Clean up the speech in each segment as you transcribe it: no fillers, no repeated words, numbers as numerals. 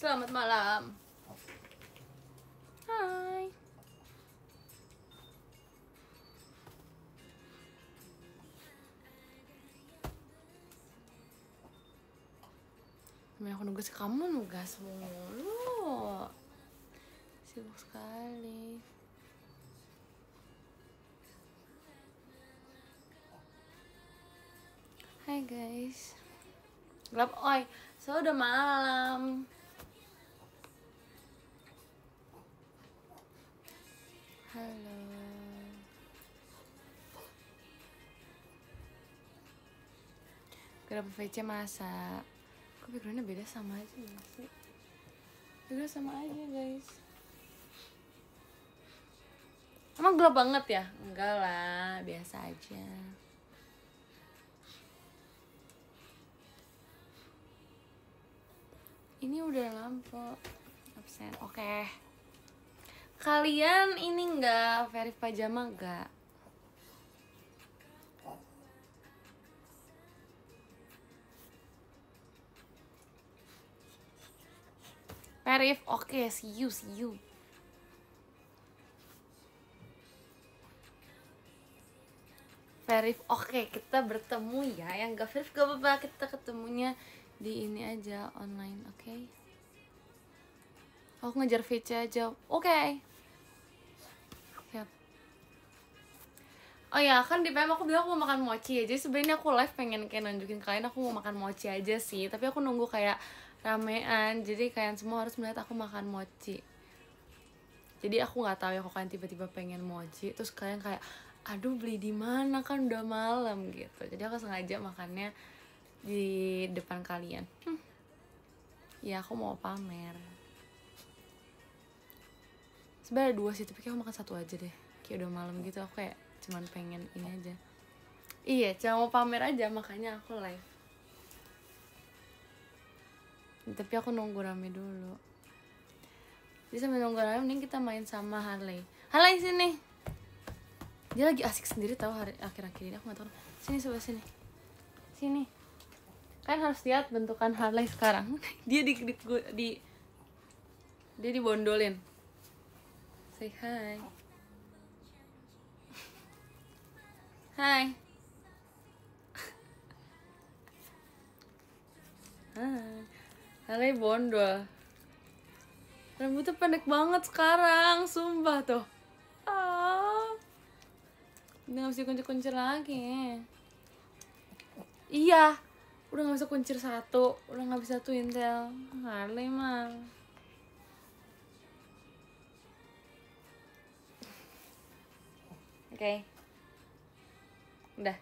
Selamat malam. Hai. Aku nugas, kamu nugas mulu. Sibuk sekali. Hai guys. Gelap, oi. So udah malam. Halo. Kenapa VC masak? Kok backgroundnya beda, sama aja gak sih? Background sama aja guys. Emang gelap banget ya? Enggak lah, biasa aja. Ini udah lampu absen. Oke. Kalian ini enggak verif pajama enggak? Verif, oke, see you. Verif, oke, kita bertemu ya. Yang gak verif gak apa-apa, kita ketemunya di ini aja, online, oke? Aku ngejar VC aja, oke. Siap. Oh ya, kan di PM aku bilang aku mau makan mochi ya. Jadi sebenarnya aku live pengen kayak nunjukin kalian aku mau makan mochi aja sih. Tapi aku nunggu kayak ramean, jadi kalian semua harus melihat aku makan mochi. Jadi aku nggak tahu ya kok kalian tiba-tiba pengen mochi, terus kalian kayak, aduh beli di mana kan udah malam gitu. Jadi aku sengaja makannya di depan kalian. Ya aku mau pamer. Sebenarnya 2 sih, tapi kayak aku makan 1 aja deh. Kayak udah malam gitu, aku kayak cuman pengen ini aja. Iya, cuma mau pamer aja, makanya aku live. Tapi aku nunggu rame dulu. Jadi sambil nunggu rame, mending kita main sama Harley. Harley sini. Dia lagi asik sendiri tahu akhir-akhir ini, aku nggak tahu. Sini, sebelah sini. Sini. Kalian harus lihat bentukan Harley sekarang. Dia dia dibondolin. Say hi. Hai. Hai. Harley bondol. Rambutnya pendek banget sekarang, sumpah tuh. Udah gak bisa kuncir-kuncir lagi. Iya, udah gak bisa kuncir 1, udah gak bisa twintail. Harley mah. Oke. Udah.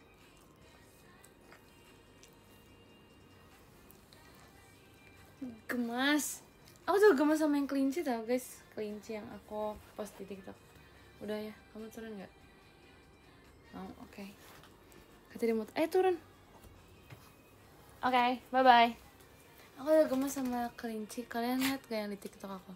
Gemas. Aku tuh gemas sama yang kelinci tau guys. Kelinci yang aku post di TikTok. Udah ya, kamu turun gak? Mau, oke. Kata dia mau, turun. Oke, bye-bye. Aku udah gemas sama kelinci. Kalian lihat gak yang di TikTok aku?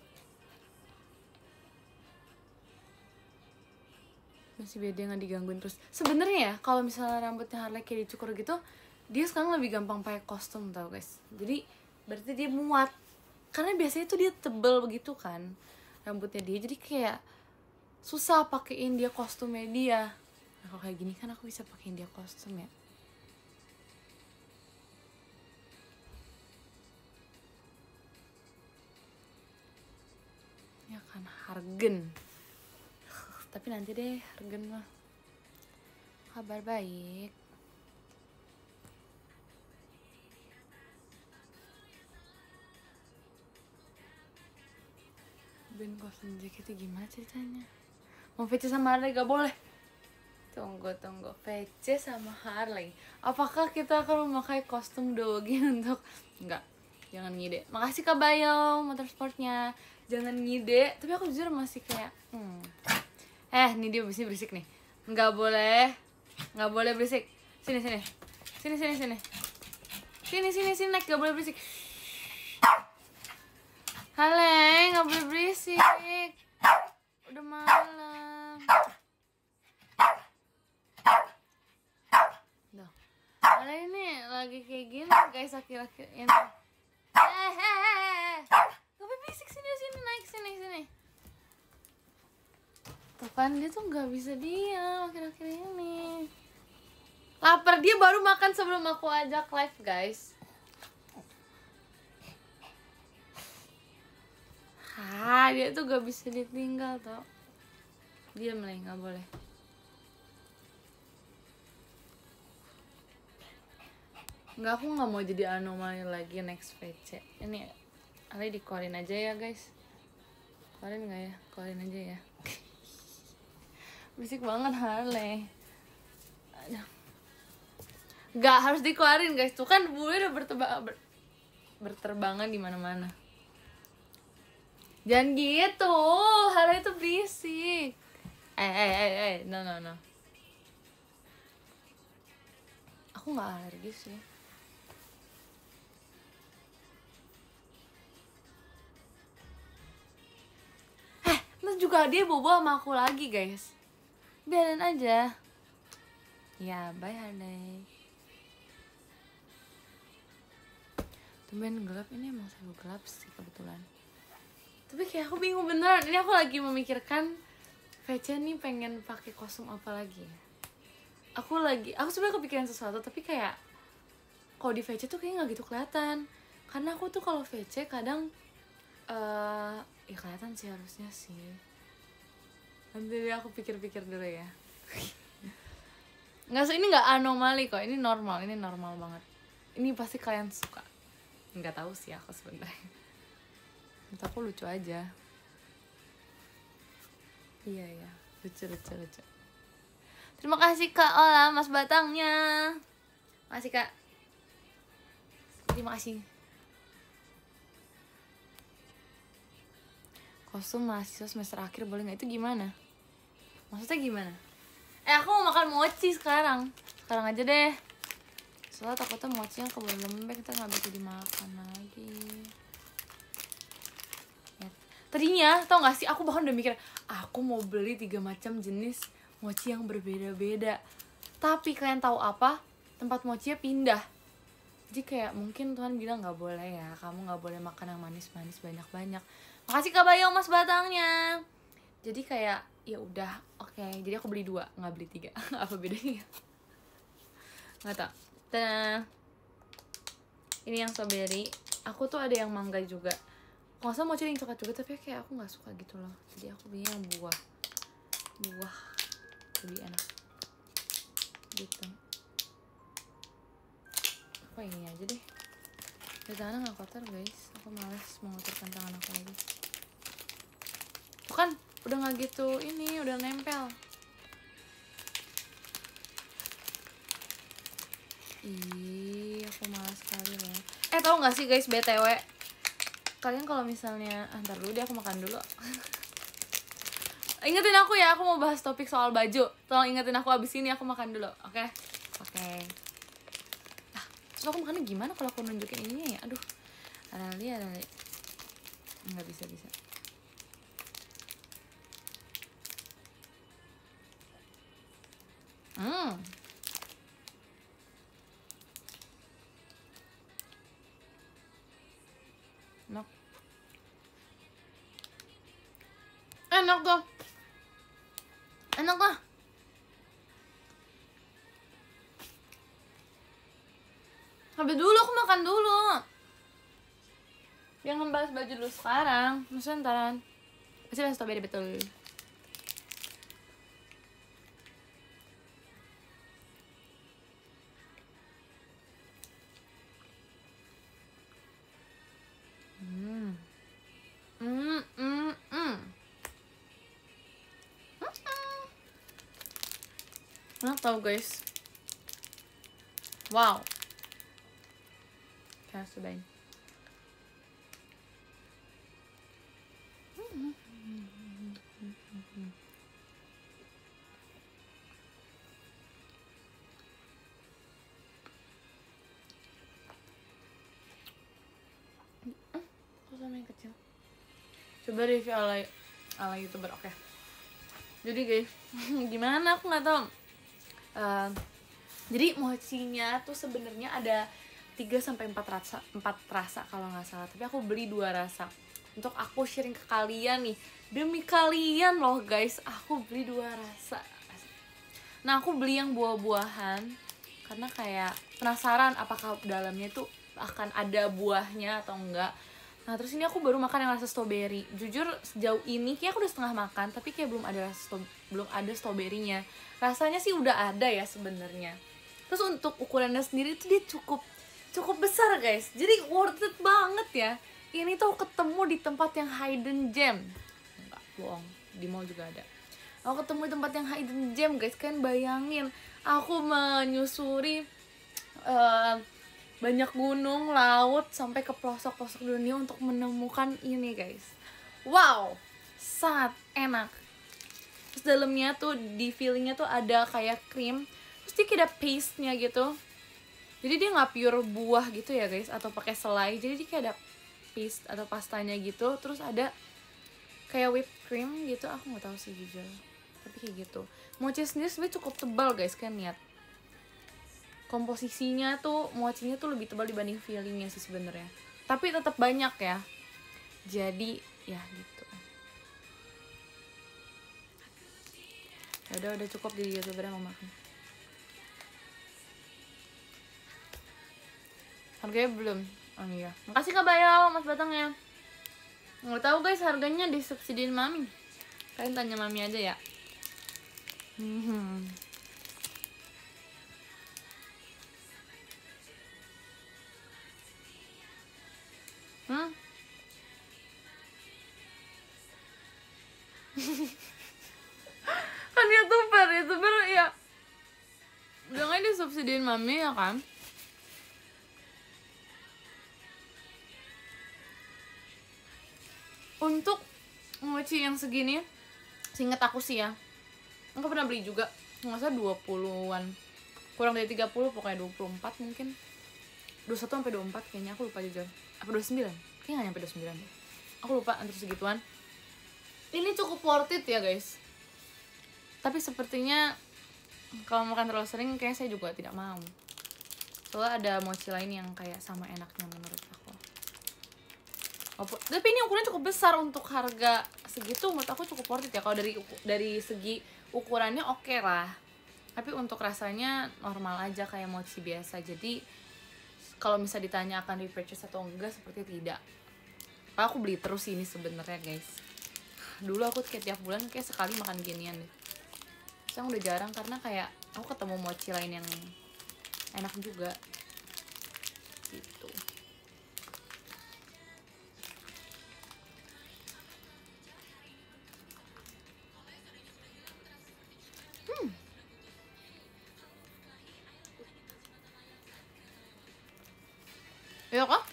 Masih beda, nggak digangguin terus. Sebenarnya ya, kalau misalnya rambutnya Harley kayak dicukur gitu, dia sekarang lebih gampang pakai kostum tau guys. Jadi berarti dia muat. Karena biasanya tuh dia tebel begitu kan rambutnya dia, jadi kayak susah pakein dia kostumnya dia. Nah kalau kayak gini kan aku bisa pakein dia kostum ya. Ya kan, Hargen. Tapi nanti deh, Hargen mah. Kabar baik. Ben kostum jaketnya gimana ceritanya? Mau VC sama Harley gak boleh? Tunggu, VC sama Harley. Apakah kita akan memakai kostum dogi untuk... Enggak, jangan ngide. Makasih Kak Bayo, motorsportnya. Jangan ngide, tapi aku jujur masih kayak nih dia berisik nih. Nggak boleh berisik. Sini, naik, nggak boleh berisik. Harley, nggak boleh berisik. Udah malam. Duh. Harley ini lagi kayak gini guys, akhir-akhir ini. Ngapain kan dia tuh nggak bisa diam akhir-akhir ini. Lapar, dia baru makan sebelum aku ajak live guys. Dia tuh gak bisa ditinggal tau. Diam lah, nggak boleh. Nggak, aku nggak mau jadi anomali lagi next VC. Ini Ali dikeluarin aja ya guys. Keluarin nggak ya? Keluarin aja ya. Berisik banget Harley. Nggak harus dikeluarin guys. Tuh kan bulu udah berterbangan di mana-mana. Jangan gitu, Harley itu berisik. No. Aku nggak alergis sih. Terus juga dia bobo sama aku lagi guys. Biarin aja. Ya, bye Harley. Tumben gelap, ini emang selalu gelap sih kebetulan. Tapi kayak aku bingung beneran. Ini aku lagi memikirkan VC nih pengen pakai kostum apa lagi ya. Aku sebenarnya kepikiran sesuatu, tapi kayak kalau di VC tuh kayak nggak gitu kelihatan. Karena aku tuh kalau VC kadang ya kelihatan sih harusnya sih. Nanti aku pikir-pikir dulu ya. Ini nggak anomali kok, ini normal banget. Ini pasti kalian suka. Nggak tahu sih aku sebenarnya. Menurut aku lucu aja. Iya, lucu. Terima kasih Kak Ola, Mas Batangnya. Makasih Kak. Terima kasih. Kostum mahasiswa semester akhir boleh nggak? Itu gimana? Maksudnya gimana? Aku mau makan mochi sekarang aja deh. Soalnya takutnya mochinya keburu lembek, kita nggak bisa dimakan lagi. Tadinya, tau gak sih, aku bahkan udah mikir aku mau beli 3 macam jenis mochi yang berbeda-beda. Tapi kalian tahu apa? Tempat mochinya pindah. Jadi kayak mungkin Tuhan bilang gak boleh ya, kamu gak boleh makan yang manis-manis banyak-banyak. Makasih Kak Bayo, Mas Batangnya. Jadi kayak ya udah, oke. Jadi aku beli 2, gak beli 3. Apa bedanya? Gak tau. Ini yang strawberry. Aku tuh ada yang mangga juga. Nggak usah mochi yang coklat juga, tapi kayak aku nggak suka gitu loh. Jadi aku beli yang buah lebih enak gitu. Apa ini aja deh. Dari tangan nggak kotor guys. Aku males mengotorkan tangan aku lagi. Tuh kan udah nggak gitu, ini udah nempel. Ih, aku malas sekali loh. Tau nggak sih guys, BTW, kalian kalau misalnya ntar dulu deh, aku makan dulu. Ingetin aku ya, aku mau bahas topik soal baju. Tolong ingetin aku abis ini, aku makan dulu, oke? Terus aku makannya gimana kalau aku nunjukin ininya ya? Aduh, Arali nggak bisa. Enak tuh. Habis dulu, aku makan dulu. Jangan bahas baju dulu sekarang. Maksudnya ntaran. Pasti bahas strawberry betul. Enak tau guys. Wow. Kita harus cobain. Kok sama yang kecil? Coba review ala YouTuber, oke. Jadi guys, gimana aku nggak tahu. Jadi mochinya tuh sebenarnya ada 3 sampai 4 rasa kalau nggak salah. Tapi aku beli 2 rasa. untuk aku sharing ke kalian nih. Demi kalian loh guys, aku beli 2 rasa. Nah aku beli yang buah-buahan karena kayak penasaran apakah dalamnya tuh akan ada buahnya atau enggak. Nah terus ini aku baru makan yang rasa strawberry. Jujur sejauh ini kayak aku udah setengah makan, tapi kayak belum ada strawberrynya. Rasanya sih udah ada ya sebenarnya. Terus untuk ukurannya sendiri itu dia cukup besar guys. Jadi worth it banget ya. Ini tuh ketemu di tempat yang hidden gem. Enggak bohong, di mall juga ada. Aku ketemu di tempat yang hidden gem guys. Kalian bayangin, aku menyusuri banyak gunung, laut, sampai ke pelosok-pelosok dunia untuk menemukan ini guys. Wow, sangat enak. Terus dalamnya tuh, di fillingnya tuh ada kayak krim, terus dia kayak ada paste-nya gitu. Jadi dia nggak pure buah gitu ya guys, atau pakai selai. Jadi dia kayak ada paste atau pastanya gitu. Terus ada kayak whipped cream gitu, aku nggak tahu sih jujur. Tapi kayak gitu. Mochi sendiri sebenarnya cukup tebal guys, kan lihat. Komposisinya tuh, mochinya tuh lebih tebal dibanding fillingnya sih sebenarnya. Tapi tetap banyak ya. Jadi ya gitu. Udah cukup di YouTuber yang mau makan. Harganya belum. Oh iya. Makasih Kak Bayo, Mas Batangnya. Nggak tahu guys, harganya disubsidiin Mami. Kalian tanya Mami aja ya. Kan youtuber ya jangan disubsidiin Mami ya kan. Untuk mochi yang segini, seinget aku sih ya, aku pernah beli juga, nggak salah 20-an, kurang dari 30, pokoknya 24 mungkin, 21 sampai 24 kayaknya, aku lupa jujur. Apa 29? Kayaknya nggak nyampe 29 deh. Aku lupa, antara segituan. Ini cukup worth it ya guys. Tapi sepertinya kalau makan terlalu sering, kayaknya saya juga tidak mau. Soalnya ada mochi lain yang kayak sama enaknya menurut aku. Tapi ini ukurannya cukup besar untuk harga segitu, menurut aku cukup worth it ya. Kalau dari segi ukurannya oke lah. Tapi untuk rasanya normal aja kayak mochi biasa. Jadi kalau misalnya ditanya akan repurchase atau enggak, seperti tidak. Aku beli terus ini sebenarnya guys. Dulu aku kayak tiap bulan kayak sekali makan ginian deh. Sekarang udah jarang karena kayak aku ketemu mochi lain yang enak juga gitu. Iya kah?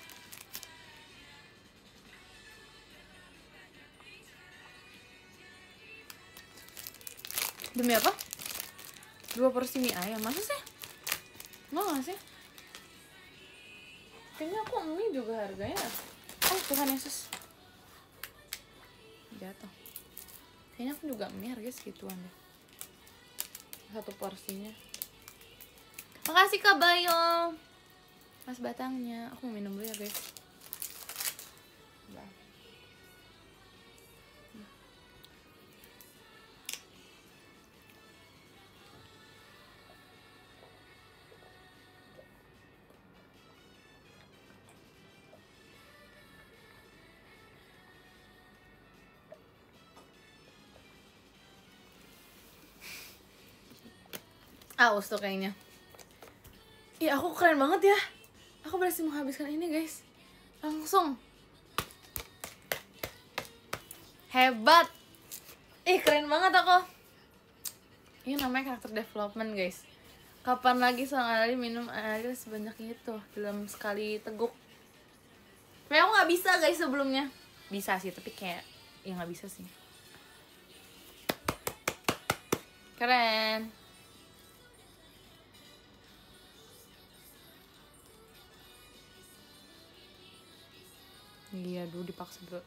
Demi apa? 2 porsi mie ayam, masa sih? Mau gak sih? Kayaknya aku mie juga harganya. Oh Tuhan Yesus, jatuh. Kayaknya aku juga mie harganya segituan deh, 1 porsinya. Makasih Kak Bayo, Mas Batangnya. Aku mau minum dulu ya guys. Aus tuh kayaknya. Ih aku keren banget ya. Aku berhasil menghabiskan ini guys. Langsung. Hebat. Ih keren banget aku. Ini namanya karakter development guys. Kapan lagi seorang Ari minum air sebanyak itu dalam sekali teguk? Tapi aku gak bisa guys sebelumnya. Bisa sih tapi kayak ya gak bisa sih. Keren. Iya dulu dipaksa bro.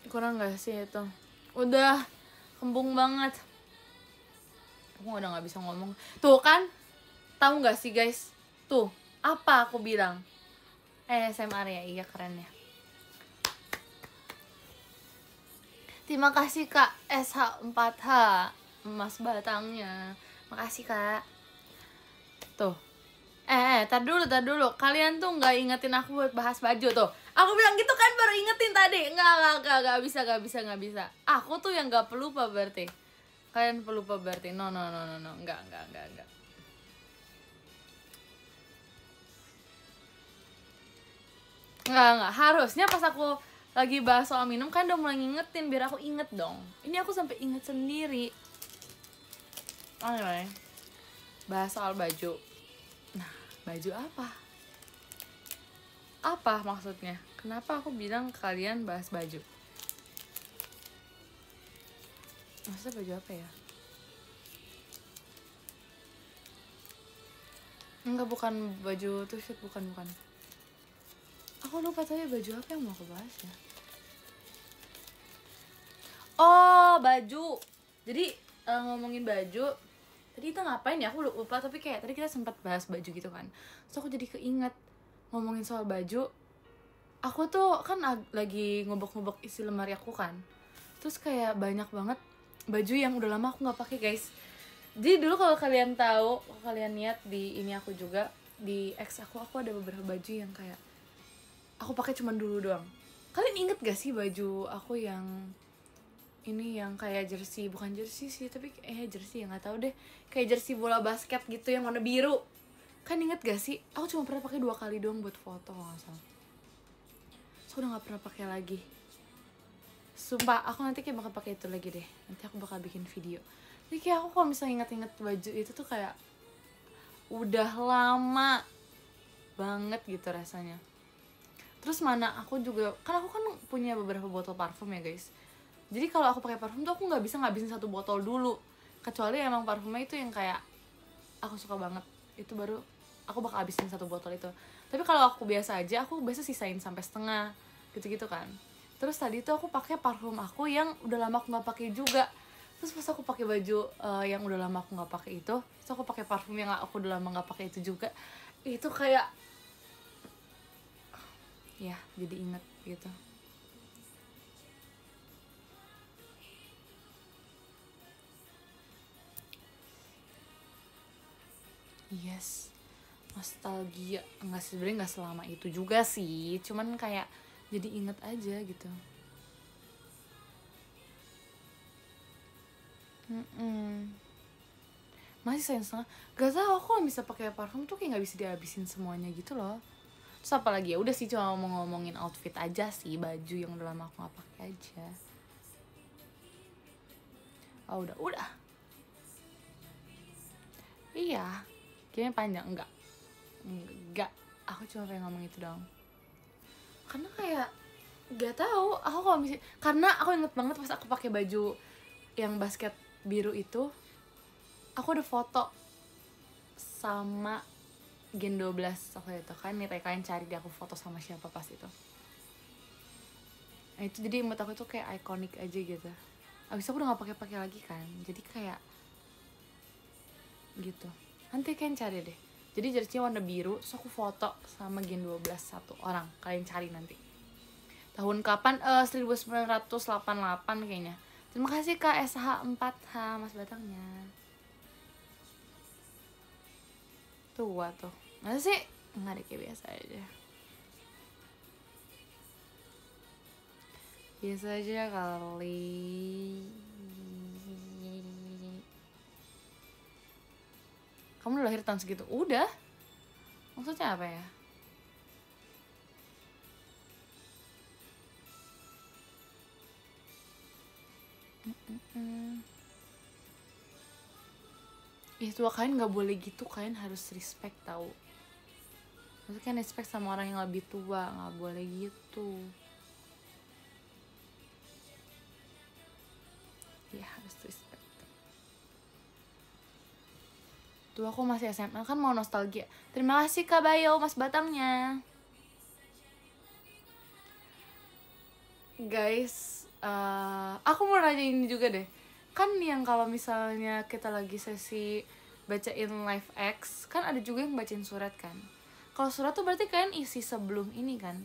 Kurang gak sih itu? Udah kembung banget. Aku udah gak bisa ngomong. Tuh kan, tahu gak sih guys? Tuh Apa aku bilang? ASMR ya, iya keren ya. Terima kasih Kak SH4H emas batangnya. Makasih Kak. Tuh. Tar dulu. Kalian tuh nggak ingetin aku buat bahas baju tuh. Aku bilang gitu kan baru ingetin tadi. Nggak bisa. Aku tuh yang nggak pelupa berarti. Kalian pelupa berarti. No. Nggak. Nggak. Harusnya pas aku lagi bahas soal minum kan udah mulai ngingetin biar aku inget dong. Ini aku sampai inget sendiri. Anyway, bahas soal baju. Nah, baju apa? Apa maksudnya? Kenapa aku bilang kalian bahas baju? Maksudnya baju apa ya? Enggak, bukan baju t-shirt, bukan. Aku lupa tadi baju apa yang mau aku bahas ya. Oh, baju. Jadi ngomongin baju. Tadi kita ngapain ya? Aku lupa, tapi kayak tadi kita sempat bahas baju gitu kan. Terus aku jadi keinget ngomongin soal baju. Aku tuh kan lagi ngobok-ngobok isi lemari aku kan. Terus kayak banyak banget baju yang udah lama aku nggak pakai guys. Jadi dulu kalau kalian tahu, kalau kalian lihat di ini aku juga di ex aku ada beberapa baju yang kayak aku pakai cuman dulu doang. Kalian inget gak sih baju aku yang ini yang kayak jersey, bukan jersey sih tapi jersey ya nggak tahu deh, kayak jersey bola basket gitu yang warna biru. Kan inget gak sih? Aku cuma pernah pakai 2 kali doang buat foto kalau nggak salah. So udah nggak pernah pakai lagi. Sumpah aku nanti kayak bakal pakai itu lagi deh. Nanti aku bakal bikin video. Jadi kayak aku kalau misalnya inget-inget baju itu tuh kayak udah lama banget gitu rasanya. Terus mana aku juga kan aku kan punya beberapa botol parfum ya guys. Jadi kalau aku pakai parfum tuh aku nggak bisa ngabisin 1 botol dulu, kecuali emang parfumnya itu yang kayak aku suka banget, itu baru aku bakal habisin 1 botol itu. Tapi kalau aku biasa aja aku biasa sisain sampai setengah gitu kan. Terus tadi tuh aku pakai parfum aku yang udah lama aku nggak pakai juga. Terus pas aku pakai baju yang udah lama aku nggak pakai itu, terus aku pakai parfum yang aku udah lama nggak pakai itu juga, itu kayak ya jadi inget gitu. Yes, nostalgia. Enggak sih, sebenarnya nggak selama itu juga sih, cuman kayak jadi inget aja gitu. Masih sayang setengah. Gak tau aku kalau bisa pakai parfum tuh kayak nggak bisa dihabisin semuanya gitu loh. Terus apa lagi ya, udah sih cuma mau ngomongin outfit aja sih, baju yang udah lama aku nggak pakai aja. Oh udah. Iya, kayaknya panjang. Enggak, aku cuma pengen ngomong itu dong. Karena kayak gak tahu, aku kalau misalnya, karena aku inget banget pas aku pakai baju yang basket biru itu, aku ada foto sama Gen 12 waktu itu kan. Nih kalian cari deh aku foto sama siapa pas itu. Nah itu jadi menurut aku tuh kayak ikonik aja gitu. Abis itu aku udah gak pakai lagi kan, jadi kayak gitu. Nanti kalian cari deh. Jadi jersey warna biru, terus aku foto sama Gen 12 1 orang. Kalian cari nanti. Tahun kapan? 1988 kayaknya. Terima kasih Kak SH4H Mas Batangnya. Tua tuh. Masa sih? Enggak deh, kayak biasa aja. Biasa aja kali. Kamu udah lahir tahun segitu? Udah. Maksudnya apa ya? Tua kalian nggak boleh gitu, kalian harus respect tau. Maksudnya kan respect sama orang yang lebih tua, nggak boleh gitu. Ya harus respect. Tuh aku masih SMA kan mau nostalgia. Terima kasih Kak Bayo Mas Batangnya. Guys, aku mau nanya ini juga deh. Kan yang kalau misalnya kita lagi sesi bacain live X, kan ada juga yang bacain surat kan. Kalau surat tuh berarti kalian isi sebelum ini kan,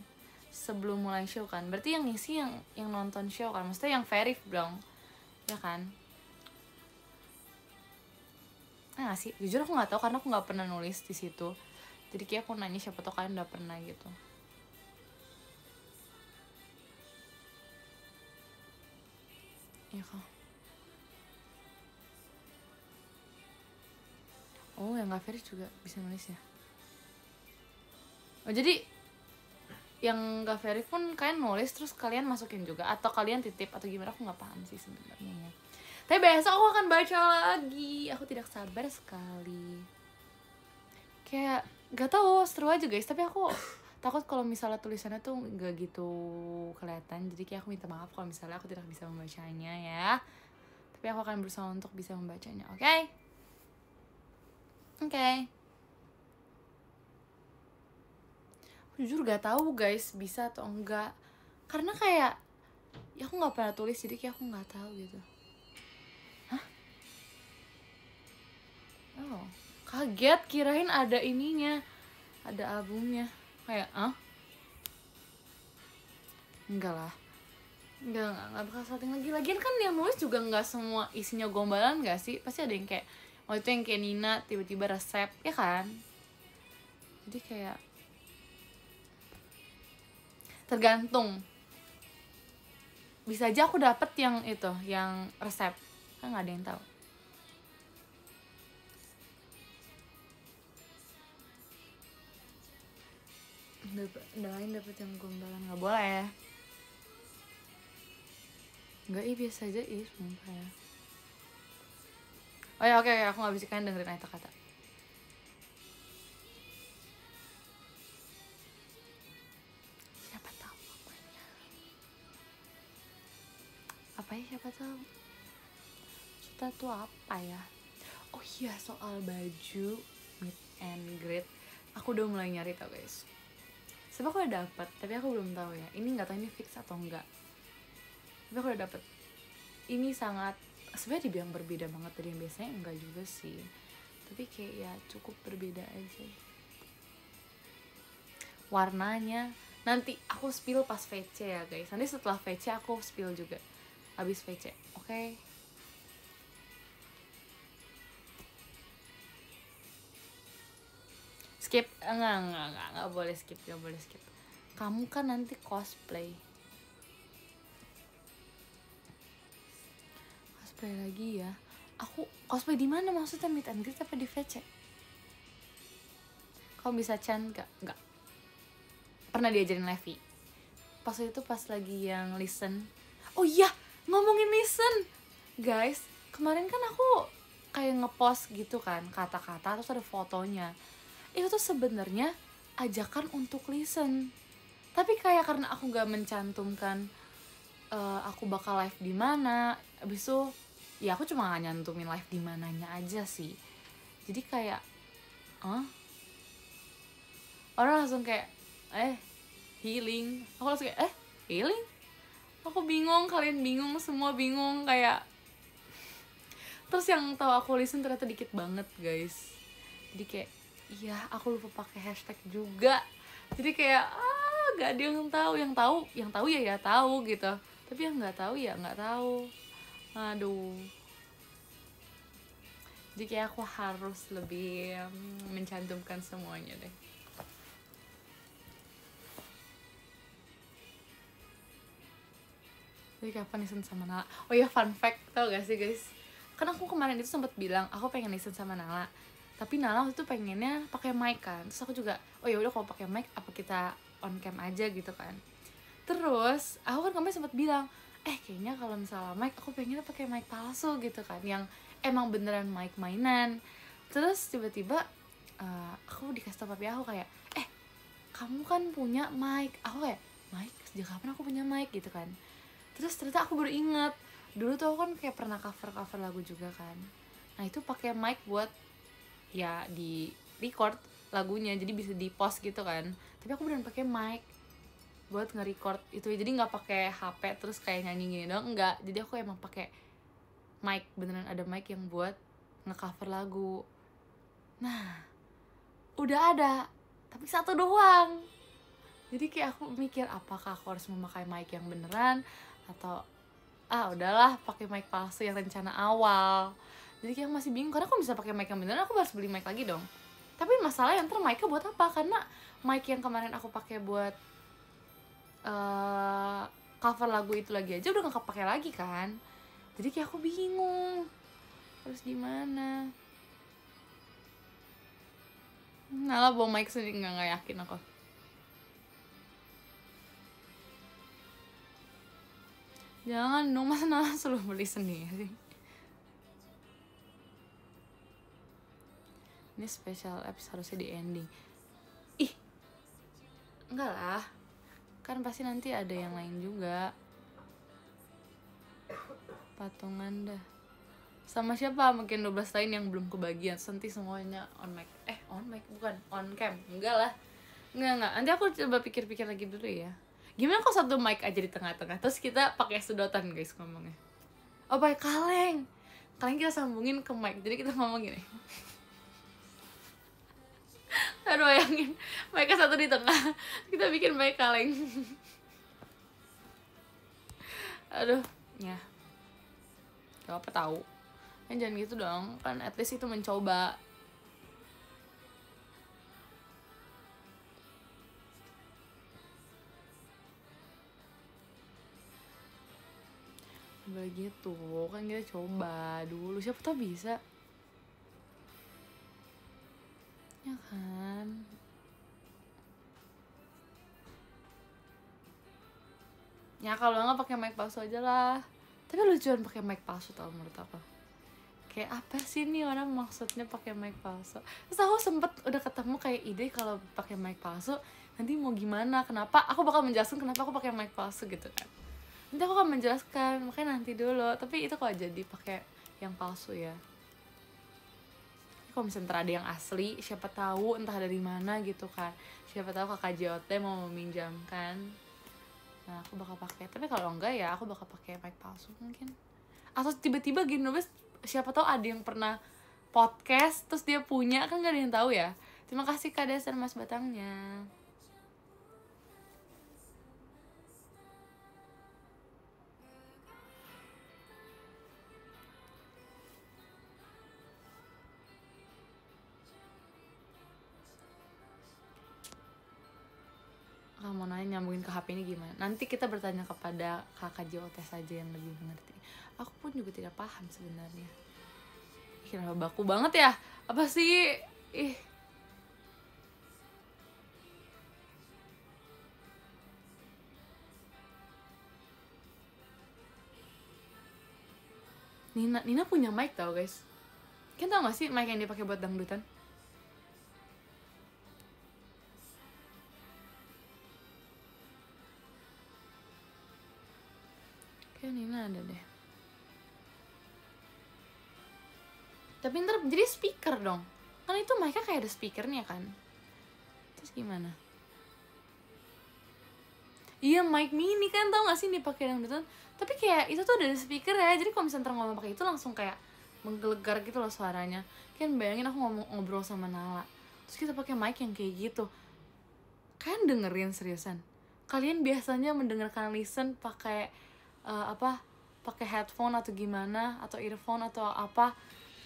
sebelum mulai show kan, berarti yang ngisi yang nonton show kan, maksudnya yang verif dong, ya kan? Nah gak sih, jujur aku nggak tahu karena aku nggak pernah nulis di situ, jadi kayak aku nanya siapa tau kalian udah pernah gitu. Iya kak. Oh yang nggak verif juga bisa nulis ya. Oh jadi yang nggak verif pun kalian nulis terus kalian masukin juga atau kalian titip atau gimana, aku nggak paham sih sebenarnya ya. Tapi besok aku akan baca lagi, aku tidak sabar sekali. Kayak gak tahu, seru aja guys, tapi aku takut kalau misalnya tulisannya tuh gak gitu kelihatan, jadi kayak aku minta maaf kalau misalnya aku tidak bisa membacanya ya. Tapi aku akan berusaha untuk bisa membacanya, oke? Oke. Jujur gak tahu guys bisa atau enggak, karena kayak ya aku nggak pernah tulis, jadi kayak aku nggak tahu gitu. Hah? Oh, kaget, kirain ada ininya, ada albumnya. Kayak enggak lah, enggak bakal salting lagi. Lagian kan yang nulis juga nggak semua isinya gombalan gak sih, pasti ada yang kayak waktu itu yang kayak Nina tiba-tiba resep ya kan. Jadi kayak tergantung, bisa aja aku dapet yang itu, yang resep kan nggak ada yang tahu. Lain dapet yang gombalan nggak boleh ya. Nggak, biasa aja sumpah ya. Oh ya oke, aku nggak bisa kan dengerin kata-kata. Siapa tahu apanya? Apa ya siapa tahu? Kita tuh apa ya? Oh iya, soal baju meet and greet, aku udah mulai nyari tau guys. Sebab aku udah dapet, tapi aku belum tahu ya. Ini nggak tahu ini fix atau enggak. Tapi aku udah dapet. Ini sangat, sebenarnya dibilang berbeda banget dari yang biasanya, enggak juga sih. Tapi kayak ya cukup berbeda aja. Warnanya nanti aku spill pas VC ya guys. Nanti setelah VC aku spill juga. Habis VC, oke? Skip, enggak boleh skip, enggak boleh skip. Kamu kan nanti cosplay lagi ya. Aku cosplay di mana maksudnya, meet and greet apa di VC? Kamu bisa Chan nggak pernah diajarin Levi pas itu, pas lagi yang listen. Oh iya, ngomongin listen guys, kemarin kan aku kayak ngepost gitu kan kata-kata terus ada fotonya. Itu tuh sebenarnya ajakan untuk listen, tapi kayak karena aku nggak mencantumkan aku bakal live di mana, abis itu ya aku cuma nyantumin live di mananya aja sih. Jadi kayak orang langsung kayak healing, aku langsung kayak healing, aku bingung, kalian bingung, semua bingung kayak. Terus yang tahu aku listen ternyata dikit banget guys, jadi kayak iya aku lupa pakai hashtag juga, jadi kayak gak ada yang tahu ya tahu gitu, tapi yang nggak tahu ya nggak tahu. Aduh, jadi kayak aku harus lebih mencantumkan semuanya deh. Jadi kapan listen sama Nala? Oh ya, fun fact, tau gak sih guys, kan aku kemarin itu sempat bilang aku pengen listen sama Nala, tapi Nala waktu itu pengennya pakai mic kan. Terus aku juga oh ya udah, kalau pakai mic apa kita on cam aja gitu kan. Terus aku kan kemarin sempat bilang kayaknya kalau misalnya mic aku pengennya pakai mic palsu gitu kan, yang emang beneran mic mainan. Terus tiba-tiba aku dikasih tau papi aku kayak kamu kan punya mic. Aku kayak mic? Sejak kapan aku punya mic gitu kan. Terus ternyata aku baru inget, dulu tuh aku kan kayak pernah cover lagu juga kan. Nah itu pakai mic buat ya di record lagunya, jadi bisa di post gitu kan. Tapi aku beneran pakai mic buat nge-record itu, jadi nggak pakai HP terus kayak nyanyi gini dong, enggak. Jadi aku emang pakai mic, beneran ada mic yang buat nge-cover lagu. Nah udah ada, tapi satu doang. Jadi kayak aku mikir apakah aku harus memakai mic yang beneran atau udahlah pakai mic palsu yang rencana awal. Jadi kayak masih bingung karena aku bisa pakai mic yang beneran, aku harus beli mic lagi dong. Tapi masalahnya ntar mic-nya buat apa? Karena mic yang kemarin aku pakai buat cover lagu itu lagi aja udah gak kepake lagi kan. Jadi kayak aku bingung harus gimana. Nala bawa mic sendiri nggak yakin aku. Jangan dong, masa Nala selalu beli sendiri. Ini special apps harusnya di ending. Ih, enggak lah, kan pasti nanti ada yang lain juga. Patungan dah. Sama siapa? Mungkin 12 lain yang belum kebagian. Nanti semuanya on mic. On mic bukan on cam. Enggak lah. Enggak. Nanti aku coba pikir-pikir lagi dulu ya. Gimana kok satu mic aja di tengah-tengah, terus kita pakai sedotan guys ngomongnya. Oh, pakai kaleng. Kaleng kita sambungin ke mic. Jadi kita ngomong gini. Aduh, bayangin mic satu di tengah. Kita bikin mic kaleng. Aduh, ya. Gak apa tahu. Jangan gitu dong. Kan at least itu mencoba. Begitu kan kita coba dulu, siapa tau bisa ya kan. Ya kalau nggak pakai mic palsu aja lah. Tapi lucuan pakai mic palsu tau menurut aku. Kayak apa sih nih orang maksudnya pakai mic palsu. Terus aku sempet udah ketemu kayak ide kalau pakai mic palsu nanti mau gimana, kenapa aku bakal menjelaskan kenapa aku pakai mic palsu gitu kan. Nanti aku akan menjelaskan, makanya nanti dulu. Tapi itu kalau jadi pakai yang palsu ya. Kalau misalnya ada yang asli, siapa tahu entah dari mana gitu kan. Siapa tahu kakak JOT mau meminjamkan. Nah, aku bakal pakai. Tapi kalau enggak ya aku bakal pakai mic palsu mungkin. Atau tiba-tiba gini, siapa tahu ada yang pernah podcast terus dia punya, kan gak ada yang tahu ya. Terima kasih Kak Dasar Mas Batangnya. Mau nanya nyambungin ke HP ini gimana? Nanti kita bertanya kepada kakak JOT saja yang lebih mengerti. Aku pun juga tidak paham sebenarnya. Kenapa baku banget ya? Apa sih? Nina punya mic tau guys. Kalian tau gak sih mic yang dipakai buat dangdutan? Kayak Nina ada deh. Tapi ntar jadi speaker dong. Kan itu mic-nya kayak ada speakernya kan. Terus gimana? Iya, mic mini kan, tau gak sih dipakai dangdutan? Tapi kayak itu tuh ada speaker ya. Jadi kalau misalnya ngomong pakai itu langsung kayak menggelegar gitu loh suaranya. Kan bayangin aku ngobrol sama Nala. Terus kita pakai mic yang kayak gitu. Kalian dengerin seriusan? Kalian biasanya mendengarkan listen pakai pakai headphone atau gimana, atau earphone atau apa,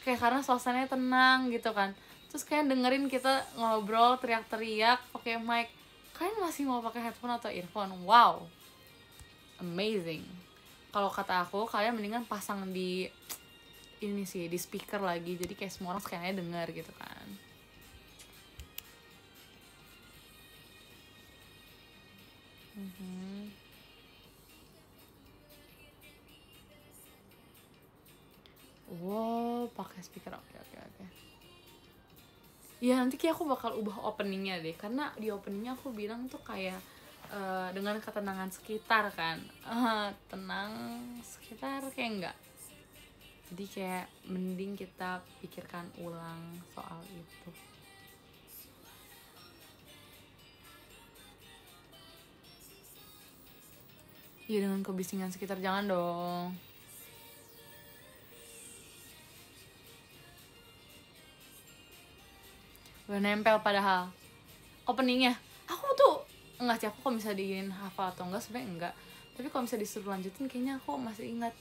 kayak karena suasananya tenang gitu kan. Terus kalian dengerin kita ngobrol teriak-teriak pakai mic, kalian masih mau pakai headphone atau earphone? Wow, amazing. Kalau kata aku, kalian mendingan pasang di ini sih, di speaker lagi, jadi kayak semua orang sekalian dengar gitu kan. Wow, pakai speaker. Oke. Ya nanti kayak aku bakal ubah openingnya deh, karena di openingnya aku bilang tuh kayak dengan ketenangan sekitar kan. Tenang sekitar kayak enggak. Jadi kayak mending kita pikirkan ulang soal itu. Iya, dengan kebisingan sekitar jangan dong. Udah nempel padahal. openingnya. Aku tuh enggak sih, aku kalau misalnya diingin hafal atau enggak sebenarnya enggak, tapi kalau misalnya disuruh lanjutin kayaknya aku masih ingat,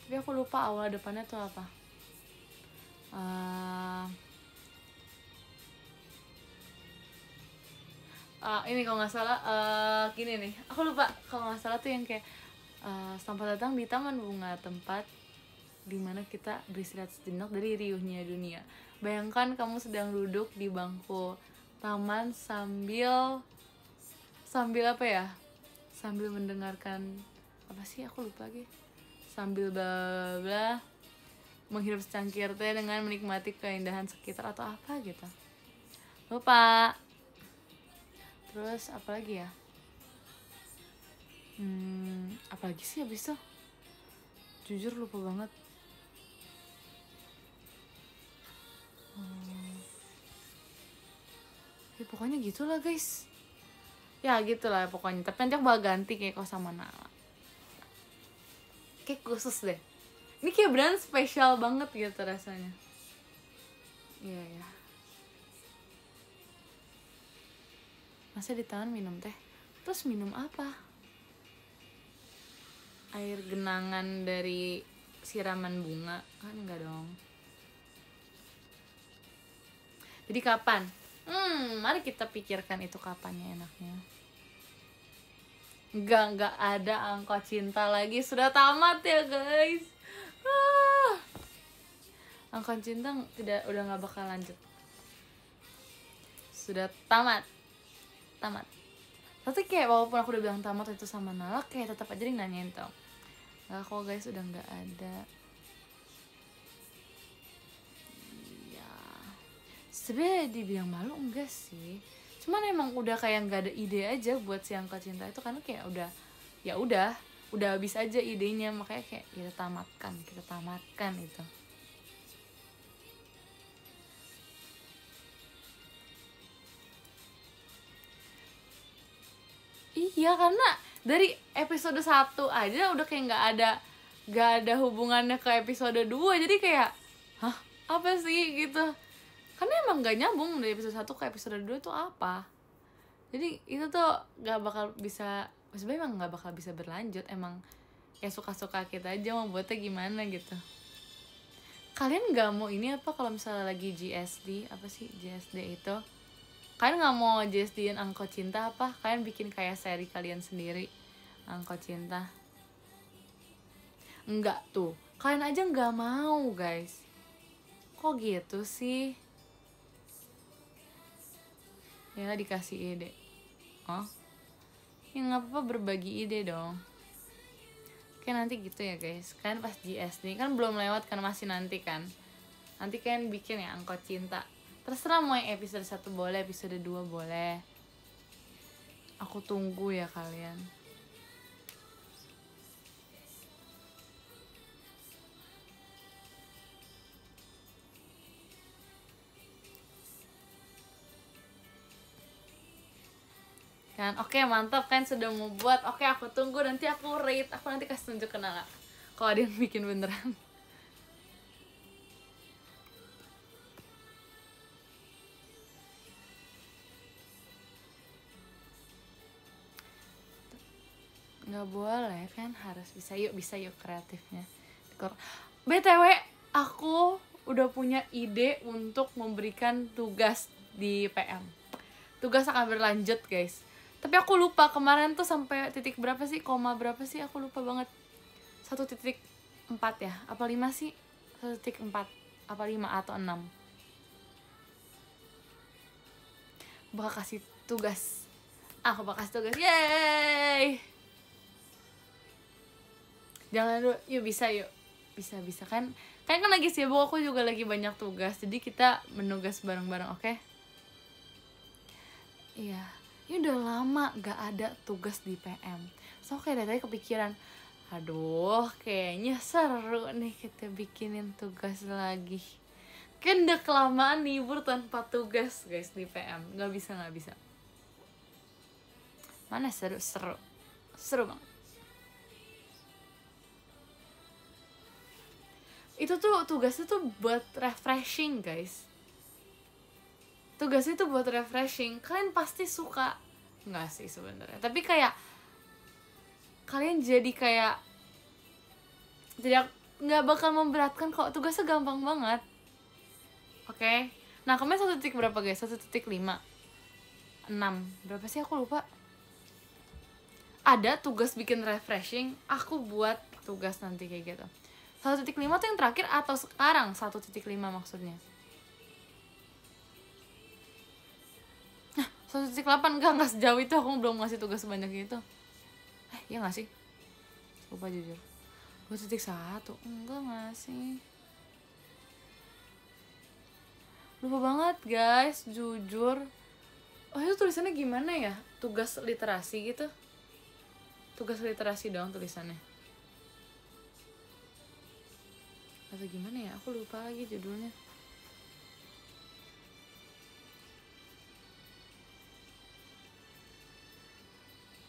tapi aku lupa awal depannya tuh apa. Ini kalau nggak salah gini nih, aku lupa, kalau nggak salah tuh yang kayak selamat datang di taman bunga, tempat dimana kita beristirahat sejenak dari riuhnya dunia. Bayangkan kamu sedang duduk di bangku taman sambil apa ya, sambil mendengarkan apa sih, aku lupa lagi, sambil bla bla, menghirup secangkir teh dengan menikmati keindahan sekitar atau apa gitu, lupa. Terus apa lagi ya, apa lagi sih abis itu, jujur lupa banget. Ya pokoknya gitulah guys, ya gitulah pokoknya. Tapi nanti aku bakal ganti kayak kau sama Nala, kayak khusus deh, ini kayak beneran spesial banget gitu rasanya. Iya ya, masa di tangan minum teh, terus minum apa, air genangan dari siraman bunga kan, enggak dong. Jadi kapan? Mari kita pikirkan itu kapannya enaknya. Enggak ada angkot cinta lagi, sudah tamat ya guys. Angkot cinta udah nggak bakal lanjut, sudah tamat. Tapi kayak walaupun aku udah bilang tamat itu sama Nala, kayak tetap aja dia nanyain tau. Nggak kok guys, udah nggak ada. Iya, sebenarnya dibilang malu enggak sih, cuman emang udah kayak nggak ada ide aja buat si angka cinta itu, karena kayak udah habis aja idenya, makanya kayak kita tamatkan itu. Iya, karena dari episode 1 aja udah kayak nggak ada hubungannya ke episode 2, jadi kayak hah, apa sih gitu, karena emang nggak nyambung dari episode 1 ke episode 2 tuh apa. Jadi itu tuh nggak bakal bisa, sebenarnya emang nggak bakal bisa berlanjut, emang ya suka-suka kita aja mau buatnya gimana gitu. Kalian nggak mau ini apa, kalau misalnya lagi GSD, apa sih GSD itu, kalian nggak mau JSD-in angkot cinta apa, kalian bikin kayak seri kalian sendiri angkot cinta? Enggak tuh, kalian aja nggak mau guys, kok gitu sih. Ya dikasih ide, ya nggak apa-apa, berbagi ide dong. Oke, nanti gitu ya guys, kalian pas GSD kan belum lewat kan, masih nanti kan, nanti kalian bikin ya angkot cinta, terserah mau yang episode 1 boleh, episode 2 boleh, aku tunggu ya kalian. Kan, oke mantap kan, sudah mau buat. Oke, aku tunggu, nanti aku rate, aku nanti kasih tunjuk ke Nala kalau ada yang bikin beneran. Nggak boleh kan, harus bisa yuk kreatifnya. BTW, aku udah punya ide untuk memberikan tugas di PM. Tugas akan berlanjut guys, tapi aku lupa kemarin tuh sampai titik berapa sih, koma berapa sih, aku lupa banget. 1.4 ya, apa 5 sih? 1.4 apa 5 atau 6. Bakal kasih tugas, aku bakal kasih tugas, yeay. Jangan dulu, yuk bisa kan lagi sibuk, aku juga lagi banyak tugas, jadi kita menugas bareng-bareng, oke? Iya, ini udah lama gak ada tugas di PM, so kayak dari tadi kepikiran, aduh kayaknya seru nih kita bikinin tugas lagi. Kan udah kelamaan libur tanpa tugas guys di PM, gak bisa. Mana seru banget. Itu tuh tugasnya tuh buat refreshing guys. tugasnya tuh buat refreshing. Kalian pasti suka, nggak sih sebenarnya, tapi kayak kalian jadi kayak tidak, nggak bakal memberatkan kok, tugasnya gampang banget. Oke. Nah kemarin 1 titik berapa guys? 1.5 6 berapa sih, aku lupa. Ada tugas bikin refreshing, aku buat tugas nanti kayak gitu. 1.5 tuh yang terakhir atau sekarang 1.5 maksudnya? 1.8 enggak sejauh itu, aku belum ngasih tugas sebanyak itu. Iya gak sih? Lupa jujur. 2.1 enggak gak sih? Lupa banget guys, jujur. Oh itu tulisannya gimana ya? Tugas literasi gitu. Tugas literasi dong tulisannya. Atau gimana ya? Aku lupa lagi judulnya.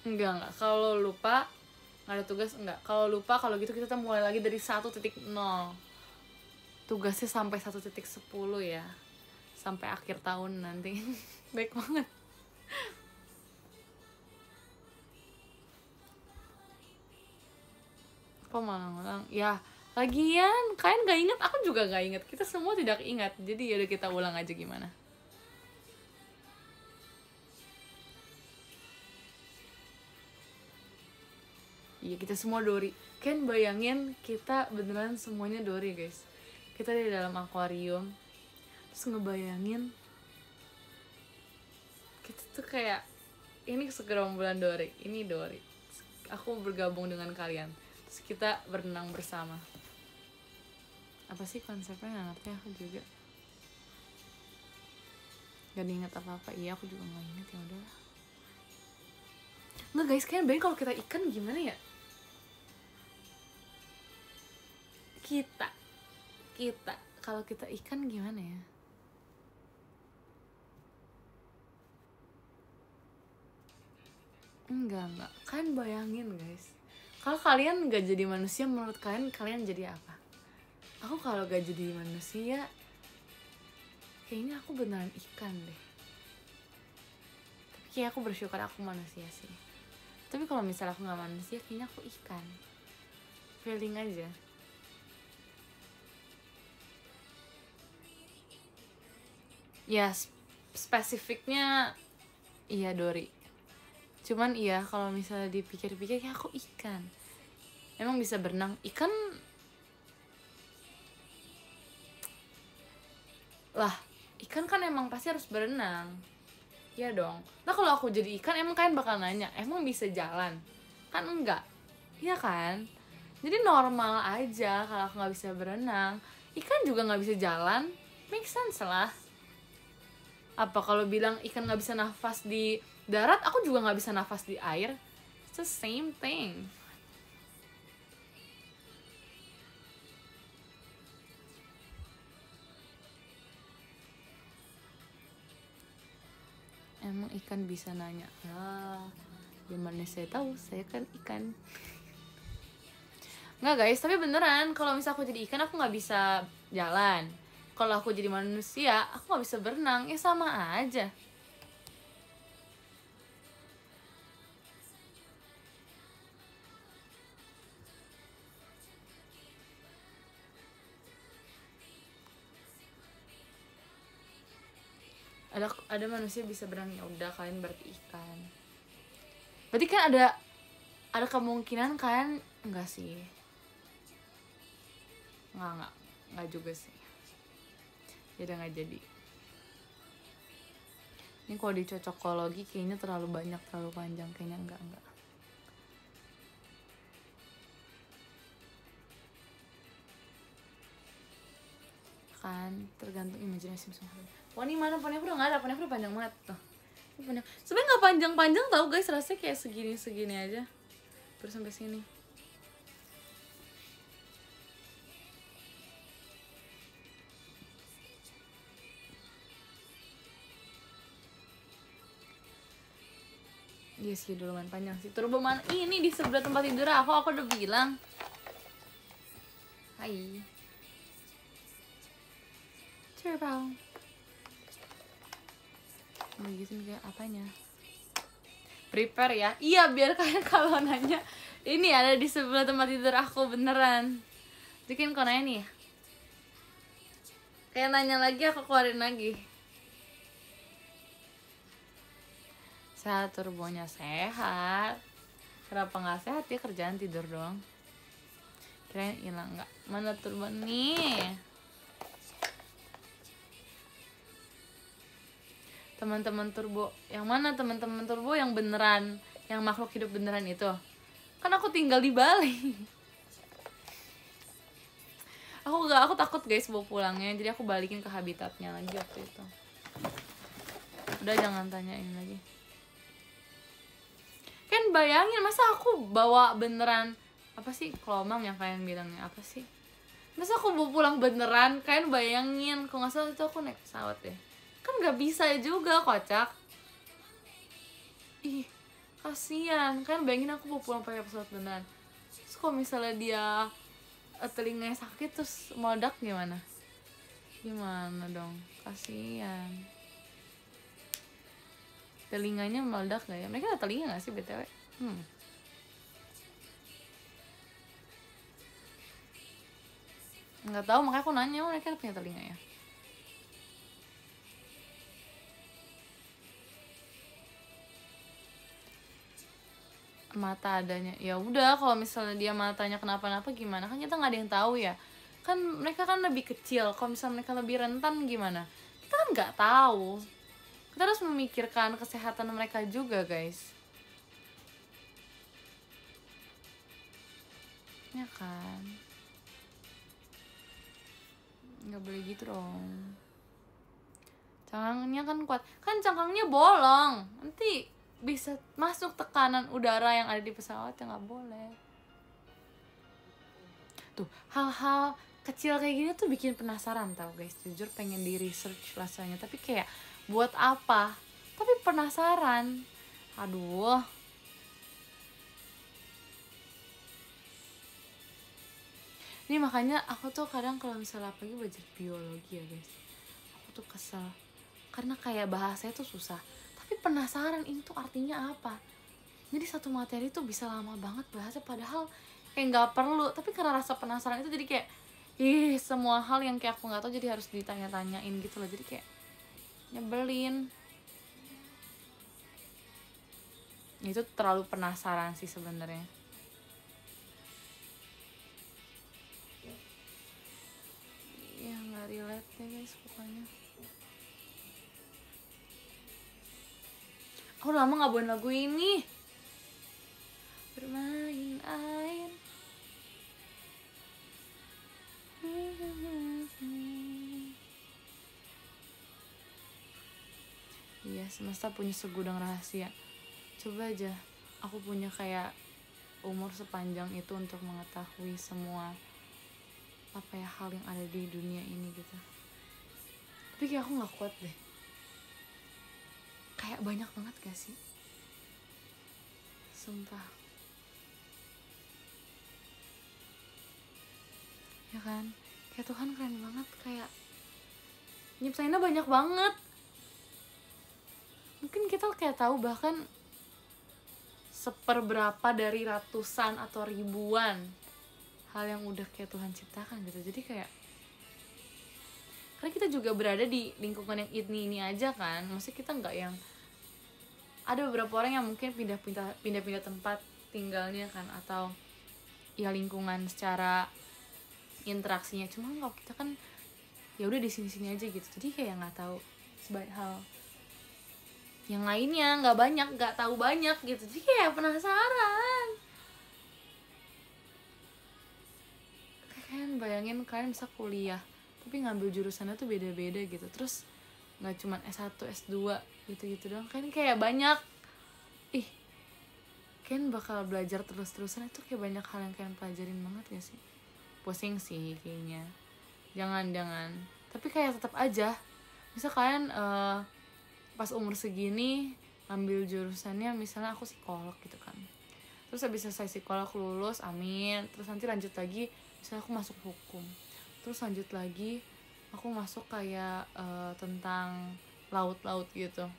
Enggak. Kalau lupa nggak ada tugas, enggak. Kalau lupa, kalau gitu kita mulai lagi dari 1.0. Tugasnya sampai 1.10 ya. Sampai akhir tahun nanti. Baik banget. Kok malah ngulang? Ya, lagian kalian gak ingat, aku juga gak ingat. Kita semua tidak ingat. Jadi yaudah kita ulang aja gimana. Iya, kita semua Dory. Kan bayangin kita beneran semuanya Dory guys. Kita di dalam akuarium, terus ngebayangin kita tuh kayak ini segerombolan Dory, ini Dory. Aku bergabung dengan kalian, terus kita berenang bersama. Apa sih konsepnya, nggak ngerti aku juga. Gak diingat apa-apa. Iya aku juga nggak inget, ya udahlah. Nggak guys, kalian bayangin kalau kita ikan gimana ya? Kita kalau kita ikan gimana ya? Enggak. Kalian bayangin guys, kalau kalian gak jadi manusia, menurut kalian jadi apa? Aku kalau gak jadi manusia, kayaknya aku beneran ikan deh. Tapi kayak aku bersyukur aku manusia sih. Tapi kalau misalnya aku gak manusia, kayaknya aku ikan. Feeling aja. Ya spesifiknya iya Dory. Cuman iya kalau misalnya dipikir-pikir, kayak aku ikan. Emang bisa berenang. Ikan lah, ikan kan emang pasti harus berenang. Iya dong. Nah kalau aku jadi ikan, emang kalian bakal nanya, emang bisa jalan? Kan enggak. Iya kan? Jadi normal aja kalau aku gak bisa berenang. Ikan juga gak bisa jalan. Make sense lah. Apa kalau bilang ikan gak bisa nafas di darat, aku juga gak bisa nafas di air. It's the same thing. Emang ikan bisa nanya? Ah, gimana saya tahu, saya kan ikan. Nggak guys, tapi beneran kalau misal aku jadi ikan, aku nggak bisa jalan. Kalau aku jadi manusia, aku nggak bisa berenang. Ya sama aja. Ada manusia bisa berenang, ya udah kalian berarti ikan. Berarti kan ada kemungkinan kalian enggak sih? Enggak juga sih. Ya udah nggak jadi. Ini kalau di cocokologi kayaknya terlalu banyak, terlalu panjang, kayaknya enggak. Kan tergantung imajinasi masing-masing. Wah ini mana ponnya, aku udah nggak ada, ponnya aku udah panjang banget tuh. Sebenarnya nggak panjang-panjang tau guys, rasanya kayak segini aja terus sampai sini. Iya sih udah lumayan panjang sih. Turbo mana ini di sebelah tempat tidur aku udah bilang. Hai Turbo. Begituin kayak apanya? Prepare ya. Iya, biar kalian kalau nanya ini ada di sebelah tempat tidur aku beneran. Bikin kau nanya nih. Kayak nanya lagi aku keluarin lagi. Sehat turbonya sehat. Kenapa nggak sehat ya, kerjaan tidur doang. Kirain hilang nggak? Mana turbo nih? Teman-teman turbo yang mana? Teman-teman turbo yang beneran, yang makhluk hidup beneran itu. Kan aku tinggal di Bali. Aku takut guys bawa pulangnya, jadi aku balikin ke habitatnya lagi waktu itu. Udah jangan tanyain lagi. Kan bayangin masa aku bawa beneran, apa sih kelomang yang kalian bilangnya apa sih? Masa aku bawa pulang beneran? Kalian bayangin, kalau nggak salah itu aku naik pesawat deh. Kan nggak bisa juga, kocak. Ih, kasian. Kan bayangin aku bawa pulang pakai pesawat beneran. Terus kalau misalnya dia telinganya sakit terus meledak gimana? Gimana dong? Kasian. Telinganya meledak gak ya? Mereka ada telinga gak sih BTW? Nggak tahu, makanya aku nanya, mereka punya telinga ya? Mata adanya, ya udah kalau misalnya dia matanya kenapa-napa gimana, kan kita nggak ada yang tahu ya. Kan mereka kan lebih kecil, kalau misalnya mereka lebih rentan gimana, kita kan nggak tahu. Kita harus memikirkan kesehatan mereka juga guys, ya kan? Nggak boleh gitu dong. Cangkangnya kan kuat, kan cangkangnya bolong, nanti bisa masuk tekanan udara yang ada di pesawat, ya nggak boleh. Tuh hal-hal kecil kayak gini tuh bikin penasaran tau guys, jujur pengen di research rasanya, tapi kayak buat apa, tapi penasaran. Aduh, ini makanya aku tuh kadang kalau misalnya apalagi belajar biologi ya guys, aku tuh kesel karena kayak bahasanya tuh susah, tapi penasaran ini tuh artinya apa. Jadi satu materi tuh bisa lama banget bahasnya, padahal kayak nggak perlu, tapi karena rasa penasaran itu jadi kayak semua hal yang kayak aku nggak tahu jadi harus ditanya-tanyain gitu loh, jadi kayak nyebelin. Itu terlalu penasaran sih sebenarnya. Ya nggak relate ya guys pokoknya. Aku lama nggak bawain lagu ini, bermain air. Iya, semesta punya segudang rahasia. Coba aja aku punya kayak umur sepanjang itu untuk mengetahui semua apa ya hal yang ada di dunia ini gitu. Tapi kayak aku nggak kuat deh. Kayak banyak banget gak sih? Sumpah. Ya kan? Kayak Tuhan keren banget, kayak nyiptainnya banyak banget. Mungkin kita kayak tahu bahkan seperberapa dari ratusan atau ribuan hal yang udah kayak Tuhan ciptakan gitu. Jadi kayak, karena kita juga berada di lingkungan yang ini aja kan, maksudnya kita nggak yang, ada beberapa orang yang mungkin pindah-pindah tempat tinggalnya kan, atau ya lingkungan secara interaksinya, cuma kalau kita kan ya udah di sini aja gitu, jadi kayak nggak tahu sebanyak hal yang lainnya, nggak tahu banyak gitu, jadi kayak penasaran. Kalian bayangin kalian bisa kuliah tapi ngambil jurusannya tuh beda-beda gitu, terus nggak cuma S1 S2 gitu doang, kan kayak banyak. Kalian bakal belajar terus-terusan, itu kayak banyak hal yang kalian pelajarin banget gak sih? Pusing sih kayaknya. Jangan tapi kayak tetap aja, misal kalian pas umur segini ambil jurusannya, misalnya aku psikolog gitu kan, terus habis selesai psikolog lulus, amin, terus nanti lanjut lagi misalnya aku masuk hukum, terus lanjut lagi aku masuk kayak tentang laut gitu,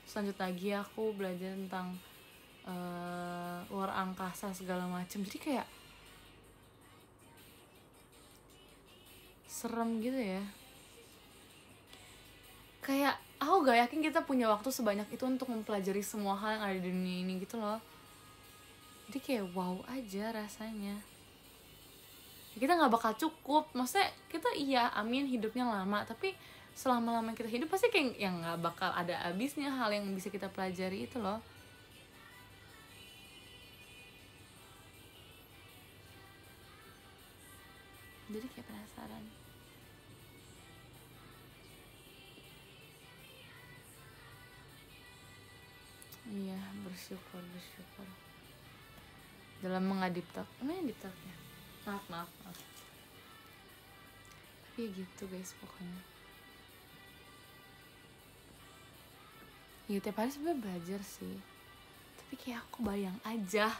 Terus lanjut lagi aku belajar tentang luar angkasa segala macam. Jadi kayak serem gitu ya. Kayak aku gak yakin kita punya waktu sebanyak itu untuk mempelajari semua hal yang ada di dunia ini gitu loh. Jadi kayak wow aja rasanya. Kita nggak bakal cukup, maksudnya kita iya amin hidupnya lama, tapi selama-lama kita hidup pasti kayak yang nggak bakal ada habisnya hal yang bisa kita pelajari itu loh. Jadi kayak penasaran. Iya, bersyukur dalam mengadiptak. Mana diptaknya? Maaf. Tapi ya gitu guys pokoknya. Ya tiap hari sebenarnya belajar sih. Tapi kayak aku bayang aja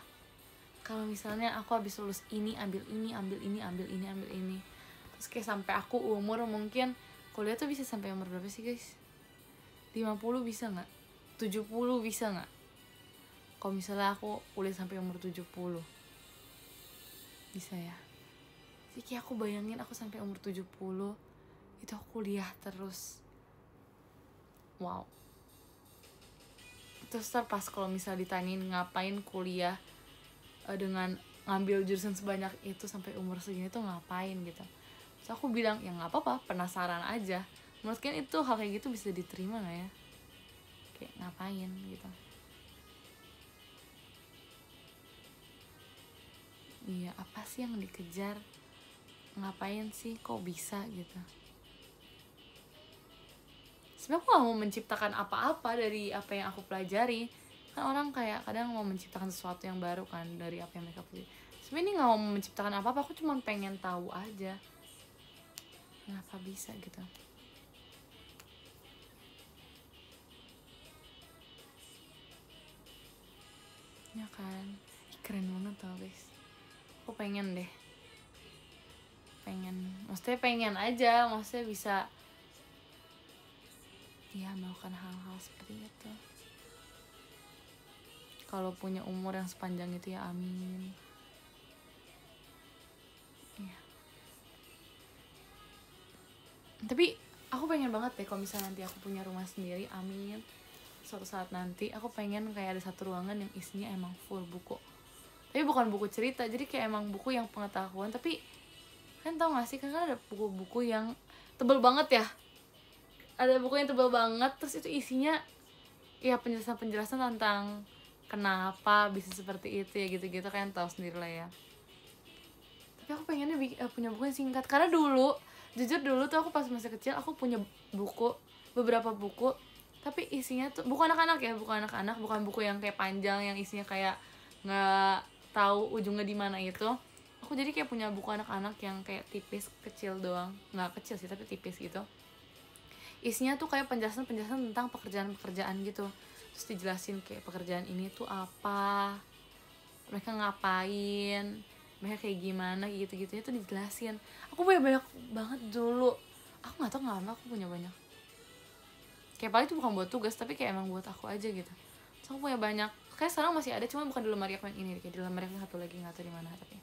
kalau misalnya aku habis lulus ini, ambil ini. Terus kayak sampai aku umur mungkin kuliah tuh bisa sampai umur berapa sih guys? 50 bisa nggak? 70 bisa nggak? Kalau misalnya aku kuliah sampai umur 70 bisa ya? Jadi kayak aku bayangin aku sampai umur 70 itu aku kuliah terus. Wow. Terus pas kalau misalnya ditanyain ngapain kuliah dengan ngambil jurusan sebanyak itu sampai umur segini tuh ngapain gitu. Terus aku bilang ya nggak apa-apa, penasaran aja. Menurut kalian itu hal kayak gitu bisa diterima nggak ya? Kayak ngapain gitu. Iya, apa sih yang dikejar? Ngapain sih kok bisa gitu? Sebenarnya aku gak mau menciptakan apa-apa dari apa yang aku pelajari. Kan orang kayak kadang mau menciptakan sesuatu yang baru kan dari apa yang mereka pelajari. Sebenarnya ini gak mau menciptakan apa-apa, aku cuma pengen tahu aja kenapa bisa gitu. Ya kan, keren banget tau guys. Aku pengen deh, maksudnya pengen aja, maksudnya bisa ya melakukan hal-hal seperti itu. Kalau punya umur yang sepanjang itu ya amin. Ya. Tapi aku pengen banget deh kalau misalnya nanti aku punya rumah sendiri, amin. Suatu saat nanti aku pengen kayak ada satu ruangan yang isinya emang full buku. Tapi bukan buku cerita, jadi kayak emang buku yang pengetahuan. Tapi kan tau gak sih, kan ada buku-buku yang tebel banget ya. Ada buku yang tebel banget, terus itu isinya ya penjelasan-penjelasan tentang kenapa bisa seperti itu ya gitu-gitu, kan tahu sendiri lah ya. Tapi aku pengennya punya buku yang singkat, karena jujur dulu tuh aku pas masih kecil aku punya beberapa buku, tapi isinya tuh buku anak-anak ya, bukan buku yang kayak panjang yang isinya kayak nggak tahu ujungnya di mana itu. Aku jadi kayak punya buku anak-anak yang kayak tipis, kecil doang, nggak kecil sih tapi tipis gitu. Isinya tuh kayak penjelasan tentang pekerjaan gitu. Terus dijelasin kayak pekerjaan ini tuh apa, mereka ngapain, mereka kayak gimana gitu-gitunya tuh dijelasin. Aku punya banyak banget dulu. Aku nggak tahu kenapa aku punya banyak. Kayak paling itu bukan buat tugas tapi kayak emang buat aku aja gitu. So aku punya banyak. Kayak sekarang masih ada, cuma bukan di lemari aku yang ini, kayak di lemari yang satu lagi nggak tahu di mana tapi.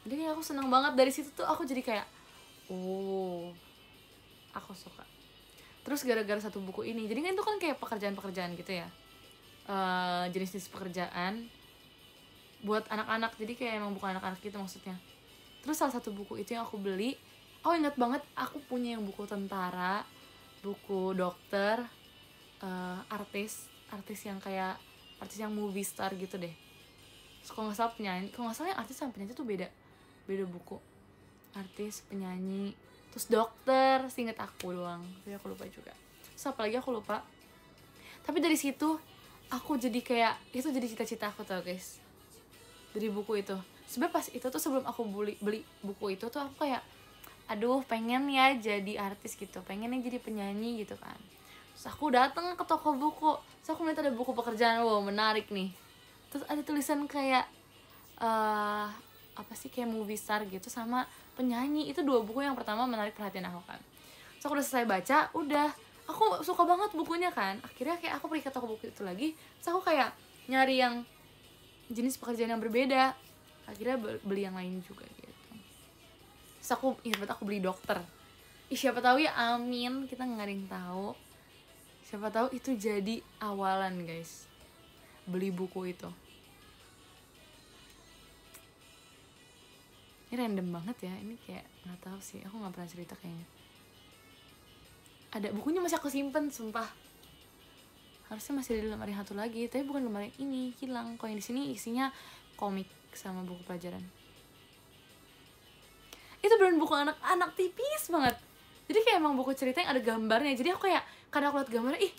Jadi aku senang banget dari situ tuh, aku jadi kayak oh aku suka. Terus gara-gara satu buku ini, jadi kan itu kan kayak pekerjaan-pekerjaan gitu ya, jenis-jenis pekerjaan buat anak-anak, jadi kayak emang bukan anak-anak gitu maksudnya. Terus salah satu buku itu yang aku beli, aku ingat banget aku punya yang buku tentara, buku dokter, artis yang kayak artis yang movie star gitu deh. Terus kalau nggak salah yang artis sama penyanyi tuh beda buku. Artis, penyanyi, terus dokter, seinget aku doang, tapi aku lupa juga. Terus apalagi aku lupa. Tapi dari situ aku jadi kayak itu jadi cita-cita aku tau guys, dari buku itu. Sebenarnya pas itu tuh sebelum aku beli buku itu tuh aku kayak aduh pengen ya jadi artis gitu, pengennya jadi penyanyi gitu kan. Terus aku datang ke toko buku, terus aku lihat ada buku pekerjaan, wow menarik nih. Terus ada tulisan kayak apa sih, kayak movie star gitu sama penyanyi. Itu dua buku yang pertama menarik perhatian aku kan. So aku udah selesai baca, udah aku suka banget bukunya kan. Akhirnya kayak aku pergi ke toko buku itu lagi, terus aku kayak nyari yang jenis pekerjaan yang berbeda, akhirnya beli yang lain juga gitu. Terus aku ingat banget aku beli dokter. Siapa tahu ya, amin, kita nggak ada yang tahu, siapa tahu itu jadi awalan guys, beli buku itu. Ini random banget ya, ini kayak nggak tahu sih, aku nggak pernah cerita kayaknya. Ada bukunya masih aku simpen, sumpah. Harusnya masih di lemari satu lagi, tapi bukan lemari ini, hilang. Kalau yang di sini isinya komik sama buku pelajaran. Itu beneran buku anak-anak tipis banget. Jadi kayak emang buku cerita yang ada gambarnya. Jadi aku kayak kadang aku liat gambarnya, ih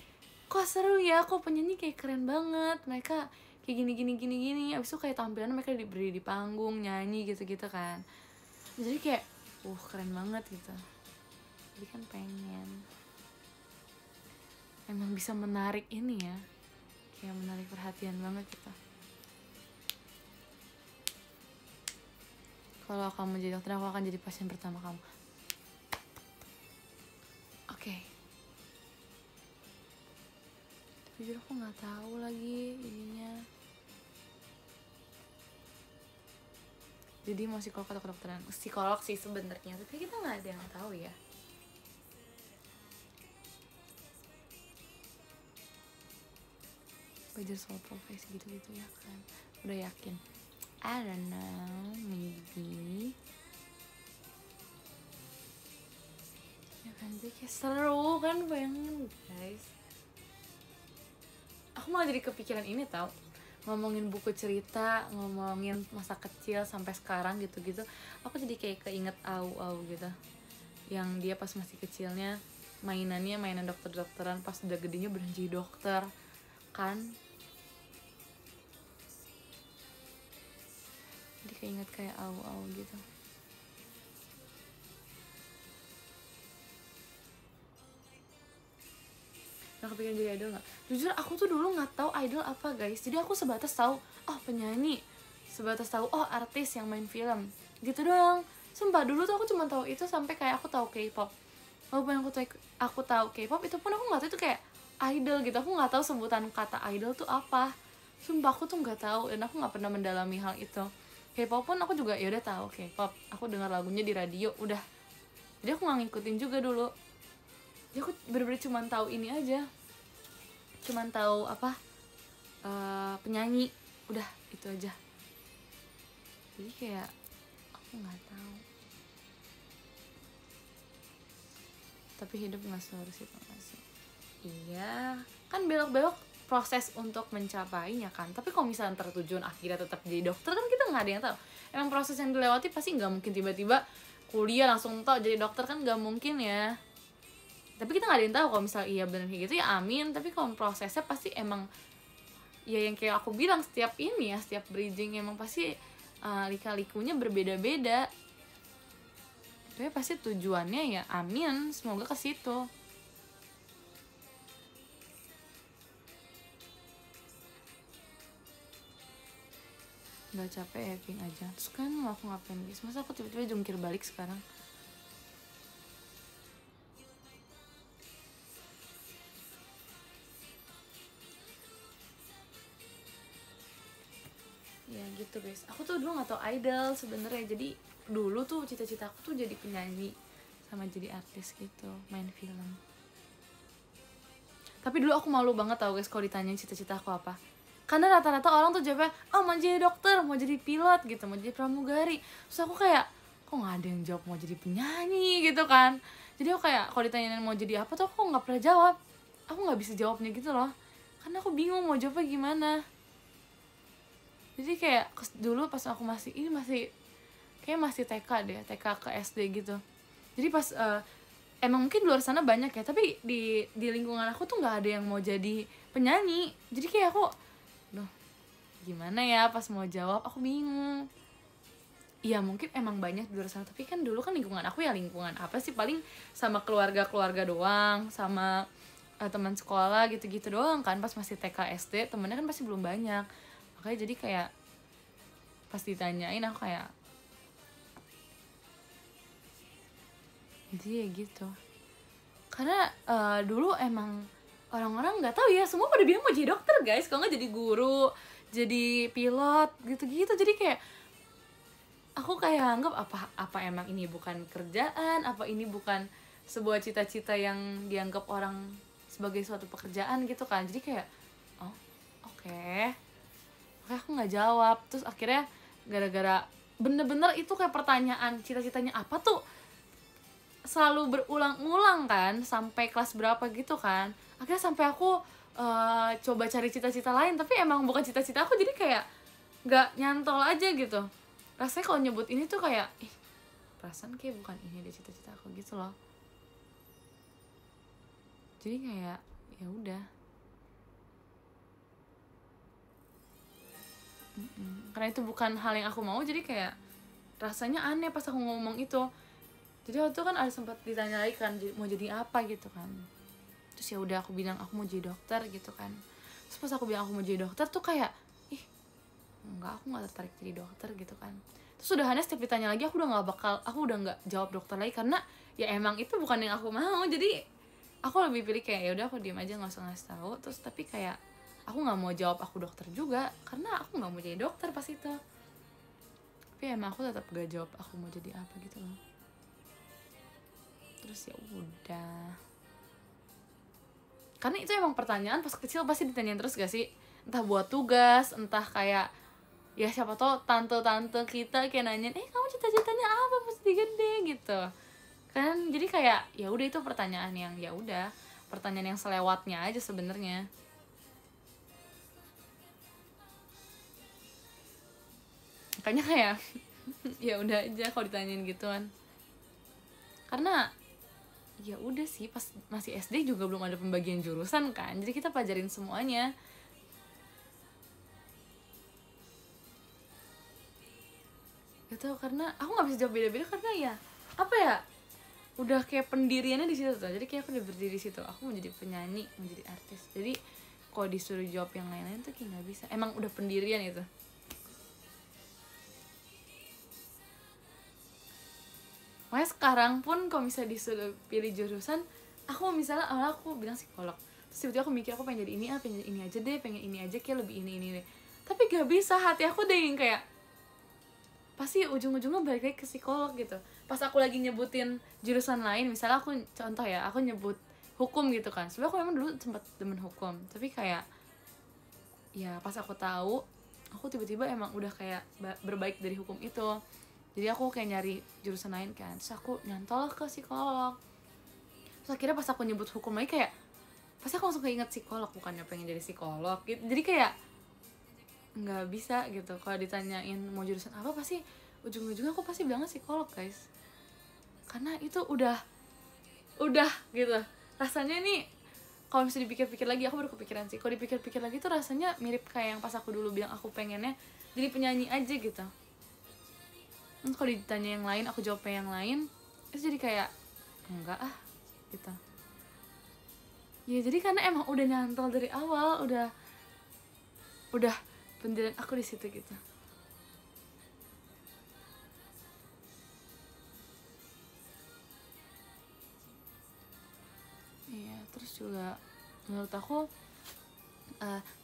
kok seru ya, kok penyanyi kayak keren banget, mereka kayak gini. Abis itu kayak tampilannya mereka diberi di panggung, nyanyi gitu-gitu kan. Jadi kayak keren banget gitu. Jadi kan pengen, emang bisa menarik ini ya, kayak menarik perhatian banget gitu. Kalau kamu jadi dokter, aku akan jadi pasien pertama kamu. Oke. Tapi jujur aku nggak tahu lagi ininya. Jadi mau psikolog atau kedokteran? Psikolog sih sebenarnya, tapi kita nggak ada yang tahu ya. Belajar soal profesi gitu-gitu ya kan. Udah yakin? I don't know, maybe. Ya kan, jadi kayak seru kan, bayangin guys. Aku malah jadi kepikiran ini tau, ngomongin buku cerita, ngomongin masa kecil sampai sekarang gitu-gitu. Aku jadi kayak keinget Au gitu, yang dia pas masih kecilnya mainannya mainan dokter-dokteran, pas udah gedenya bener jadi dokter kan. Jadi keinget kayak Au gitu. Nah, kepikiran jadi idol nggak? Jujur aku tuh dulu nggak tahu idol apa guys. Jadi aku sebatas tahu penyanyi, sebatas tahu artis yang main film gitu doang. Sumpah dulu tuh aku cuma tahu itu sampai kayak aku tahu K-pop. Walaupun aku tahu K-pop, itu pun aku nggak tahu itu kayak idol gitu. Aku nggak tahu sebutan kata idol tuh apa. Sumpah aku tuh nggak tahu, dan aku nggak pernah mendalami hal itu. K-pop pun aku juga ya udah tahu K-pop. Aku dengar lagunya di radio udah. Jadi aku nggak ngikutin juga dulu. Jadi aku bener-bener cuma tahu ini aja. Cuman tahu penyanyi, udah itu aja. Jadi kayak aku nggak tahu. Tapi hidup nggak selurus itu nggak sih? Iya, kan belok-belok proses untuk mencapainya kan. Tapi kalau misalnya tertujuan akhirnya tetap jadi dokter, kan kita nggak ada yang tahu. Emang proses yang dilewati pasti nggak mungkin tiba-tiba kuliah langsung jadi dokter, kan nggak mungkin ya. Tapi kita nggak ada yang tahu kalau misalnya iya benar kayak gitu, ya amin. Tapi kalau prosesnya pasti emang ya yang kayak aku bilang, setiap ini ya, setiap bridging emang pasti lika-likunya berbeda-beda. Tapi pasti tujuannya ya amin, semoga ke situ. Nggak capek ya, ping aja. Terus kan mau aku ngapain guys? Masa aku tiba-tiba jungkir balik sekarang? Ya gitu guys, aku tuh dulu nggak tau idol sebenarnya. Jadi dulu tuh cita-cita aku tuh jadi penyanyi sama jadi artis gitu, main film. Tapi dulu aku malu banget tau guys kalau ditanyain cita-cita aku apa. Karena rata-rata orang tuh jawabnya, mau jadi dokter, mau jadi pilot gitu, mau jadi pramugari. Terus aku kayak, kok nggak ada yang jawab mau jadi penyanyi gitu kan. Jadi aku kayak kalau ditanyain mau jadi apa tuh aku nggak pernah jawab. Aku nggak bisa jawabnya gitu loh, karena aku bingung mau jawabnya gimana. Jadi kayak dulu pas aku masih kayak masih TK deh, TK ke SD gitu. Jadi pas emang mungkin di luar sana banyak ya, tapi di lingkungan aku tuh nggak ada yang mau jadi penyanyi. Jadi kayak aku, gimana ya pas mau jawab, aku bingung. Iya mungkin emang banyak di luar sana, tapi kan dulu kan lingkungan aku ya lingkungan apa sih, paling sama keluarga doang, sama teman sekolah gitu-gitu doang kan. Pas masih TK SD temennya kan pasti belum banyak. Makanya jadi kayak pas ditanyain aku kayak, jadi ya gitu. Karena dulu emang orang-orang nggak tahu ya, semua pada bilang mau jadi dokter guys, kalau nggak jadi guru, jadi pilot gitu-gitu. Jadi kayak aku kayak anggap apa emang ini bukan kerjaan, apa ini bukan sebuah cita-cita yang dianggap orang sebagai suatu pekerjaan gitu kan. Jadi kayak oh oke. Oke, aku nggak jawab. Terus akhirnya gara-gara bener-bener itu kayak pertanyaan cita-citanya apa tuh selalu berulang-ulang kan sampai kelas berapa gitu kan. Akhirnya sampai aku coba cari cita-cita lain, tapi emang bukan cita-cita aku, jadi kayak nggak nyantol aja gitu. Rasanya kalau nyebut ini tuh kayak perasaan kayak bukan ini deh cita-cita aku gitu loh. Jadi kayak ya udah. Karena itu bukan hal yang aku mau, jadi kayak rasanya aneh pas aku ngomong itu. Jadi waktu itu kan ada sempat ditanya lagi kan mau jadi apa gitu kan. Terus ya udah aku bilang aku mau jadi dokter gitu kan. Terus pas aku bilang aku mau jadi dokter tuh kayak enggak, aku nggak tertarik jadi dokter gitu kan. Terus udahannya setiap ditanya lagi aku udah nggak jawab dokter lagi, karena ya emang itu bukan yang aku mau. Jadi aku lebih pilih kayak ya udah aku diem aja, nggak usah ngasih tahu. Terus tapi kayak aku nggak mau jawab aku dokter juga, karena aku nggak mau jadi dokter pas itu. Tapi emang aku tetap gak jawab aku mau jadi apa gitu loh. Terus ya udah, karena itu emang pertanyaan pas kecil pasti ditanyain terus gak sih, entah buat tugas, entah kayak ya siapa tau tante-tante kita kayak nanyain kamu cita-citanya apa pas gede gitu kan. Jadi kayak ya udah, itu pertanyaan yang ya udah, pertanyaan yang selewatnya aja sebenarnya. Makanya kayak ya udah aja kalau ditanyain gituan. Karena ya udah sih, pas masih SD juga belum ada pembagian jurusan kan, jadi kita pelajarin semuanya gitu. Karena aku nggak bisa jawab beda-beda, karena ya apa ya, udah kayak pendiriannya di situ tuh. Jadi kayak aku udah berdiri di situ, aku mau jadi penyanyi, mau jadi artis. Jadi kalau disuruh jawab yang lain-lain tuh kayak nggak bisa, emang udah pendirian itu. Makanya sekarang pun kalau misalnya disuruh pilih jurusan, aku misalnya awalnya aku bilang psikolog, terus tiba-tiba aku mikir aku pengen jadi ini, pengen jadi ini aja deh, pengen ini aja kayak lebih ini deh. Tapi gak bisa, hati aku udah yang kayak pasti ujung-ujungnya balik lagi ke psikolog gitu. Pas aku lagi nyebutin jurusan lain, misalnya aku contoh ya, aku nyebut hukum gitu kan, sebenarnya aku memang dulu sempat demen hukum, tapi kayak ya pas aku tahu aku tiba-tiba emang udah kayak berbaik dari hukum itu, jadi aku kayak nyari jurusan lain kan. Terus aku nyantol ke psikolog. Terus akhirnya pas aku nyebut hukum lagi kayak pasti aku langsung keinget psikolog, bukannya pengen jadi psikolog gitu. Jadi kayak nggak bisa gitu, kalau ditanyain mau jurusan apa pasti ujung-ujungnya aku pasti bilangnya psikolog guys. Karena itu udah gitu rasanya nih. Kalau misalnya dipikir-pikir lagi, aku baru kepikiran sih, kalau dipikir-pikir lagi tuh rasanya mirip kayak yang pas aku dulu bilang aku pengennya jadi penyanyi aja gitu. Kalau ditanya yang lain, aku jawabnya yang lain, itu jadi kayak enggak gitu ya. Jadi karena emang udah nyantol dari awal, udah pendirian aku di situ gitu. Iya, terus juga menurut aku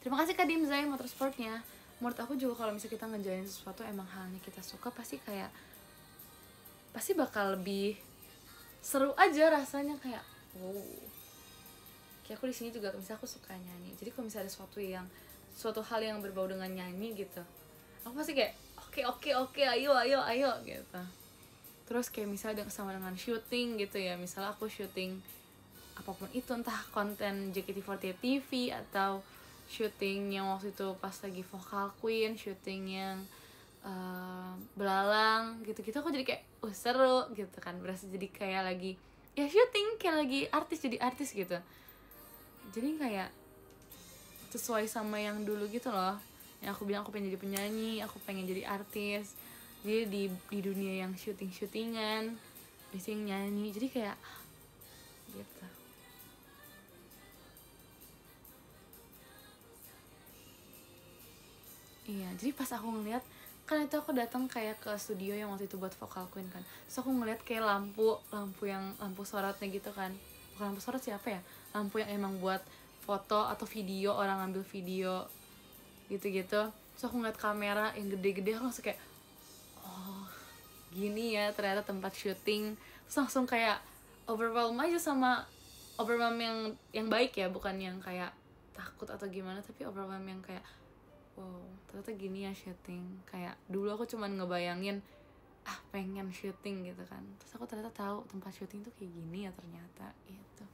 terima kasih Kak Dimzai motorsportnya. Menurut aku juga kalau misalnya kita ngejalanin sesuatu emang halnya kita suka, pasti bakal lebih seru aja rasanya. Kayak kayak aku di sini juga misalnya aku suka nyanyi, jadi kalau misalnya ada suatu hal yang berbau dengan nyanyi gitu, aku pasti kayak oke ayo gitu. Terus kayak misalnya sama dengan syuting gitu ya, misalnya aku syuting apapun itu, entah konten JKT48 TV atau syuting yang waktu itu pas lagi Vokal Queen, syuting yang belalang gitu-gitu, aku jadi kayak seru gitu kan, berasa jadi kayak lagi ya syuting, kayak lagi jadi artis gitu. Jadi kayak sesuai sama yang dulu gitu loh, yang aku bilang aku pengen jadi penyanyi, aku pengen jadi artis. Jadi di dunia yang syutingan biasanya nyanyi, jadi kayak gitu. Iya, jadi pas aku ngeliat, kan itu aku datang kayak ke studio yang waktu itu buat Vokal Queen kan, terus aku ngeliat kayak lampu sorotnya gitu kan, bukan lampu sorot, siapa ya, lampu yang emang buat foto atau video, orang ngambil video gitu-gitu. Terus aku ngeliat kamera yang gede-gede, aku langsung kayak oh gini ya ternyata tempat syuting. Terus langsung kayak overwhelmed aja, sama overwhelmed yang baik ya, bukan yang kayak takut atau gimana, tapi overwhelmed yang kayak wow ternyata gini ya syuting. Kayak dulu aku cuman ngebayangin pengen syuting gitu kan, terus aku ternyata tahu tempat syuting tuh kayak gini ya ternyata gitu.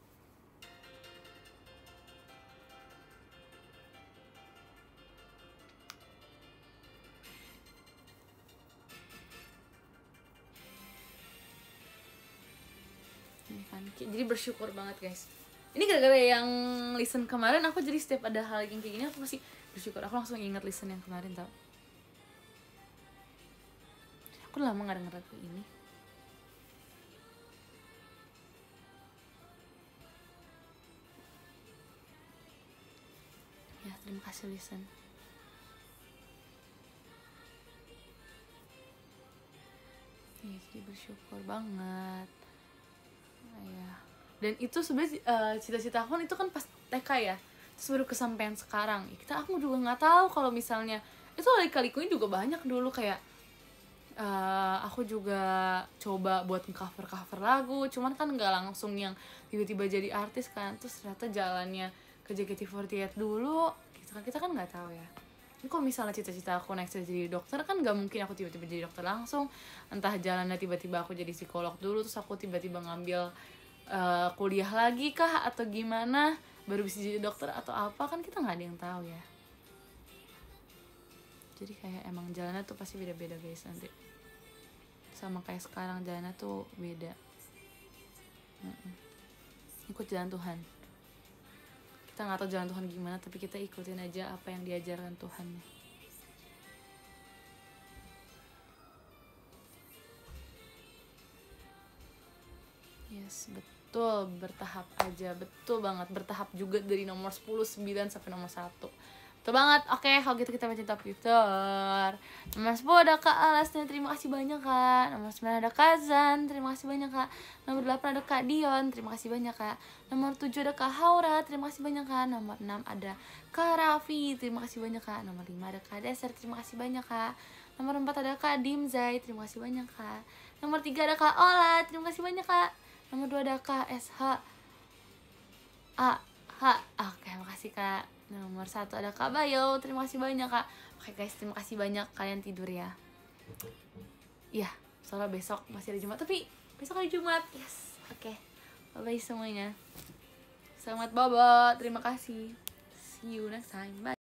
Ini kan jadi bersyukur banget guys. Ini gara-gara yang listen kemarin, aku jadi setiap ada hal yang kayak gini aku pasti bersyukur. Aku langsung ingat listen yang kemarin tau. Aku udah lama gak denger lagu ini. Ya terima kasih listen. Ya jadi bersyukur banget. Ya. Dan itu sebenarnya cita-cita aku itu kan pas TK ya, terus baru kesampaian sekarang. Aku juga nggak tahu kalau misalnya itu lika-likunya juga banyak dulu, kayak aku juga coba buat cover lagu, cuman kan nggak langsung yang tiba-tiba jadi artis kan. Terus ternyata jalannya ke JKT48 dulu gitu kan, kita kan nggak tahu ya. Ini kalau misalnya cita-cita aku next jadi dokter kan nggak mungkin aku tiba-tiba jadi dokter langsung. Entah jalannya tiba-tiba aku jadi psikolog dulu, terus aku tiba-tiba ngambil kuliah lagi kah atau gimana baru bisa jadi dokter atau apa, kan kita nggak ada yang tahu ya. Jadi kayak emang jalannya tuh pasti beda-beda guys nanti. Sama kayak sekarang jalannya tuh beda. Ikut jalan Tuhan. Kita nggak tahu jalan Tuhan gimana, tapi kita ikutin aja apa yang diajarkan Tuhan. Yes, betul, bertahap aja, betul banget, bertahap juga dari nomor 10, 9 sampai nomor 1. Betul banget. Oke, kalau gitu kita baca top Twitter. Nomor 10 ada Kak Alasnya, terima kasih banyak Kak. Nomor 9 ada Kak Zan, terima kasih banyak Kak. Nomor 8 ada Kak Dion, terima kasih banyak Kak. Nomor 7 ada Kak Haura, terima kasih banyak Kak. Nomor 6 ada Kak Raffi, terima kasih banyak Kak. Nomor 5 ada Kak Deser, terima kasih banyak Kak. Nomor 4 ada Kak Dimzai, terima kasih banyak Kak. Nomor 3 ada Kak Ola, terima kasih banyak Kak. Nomor 2 ada Kak SH Oke, makasih Kak. Nomor 1 ada Kak Bayo, terima kasih banyak Kak. Oke guys, terima kasih banyak, kalian tidur ya. Iya, soalnya besok masih ada Jumat, tapi besok hari Jumat. Yes, oke. Bye-bye semuanya. Selamat bobo, terima kasih. See you next time, bye.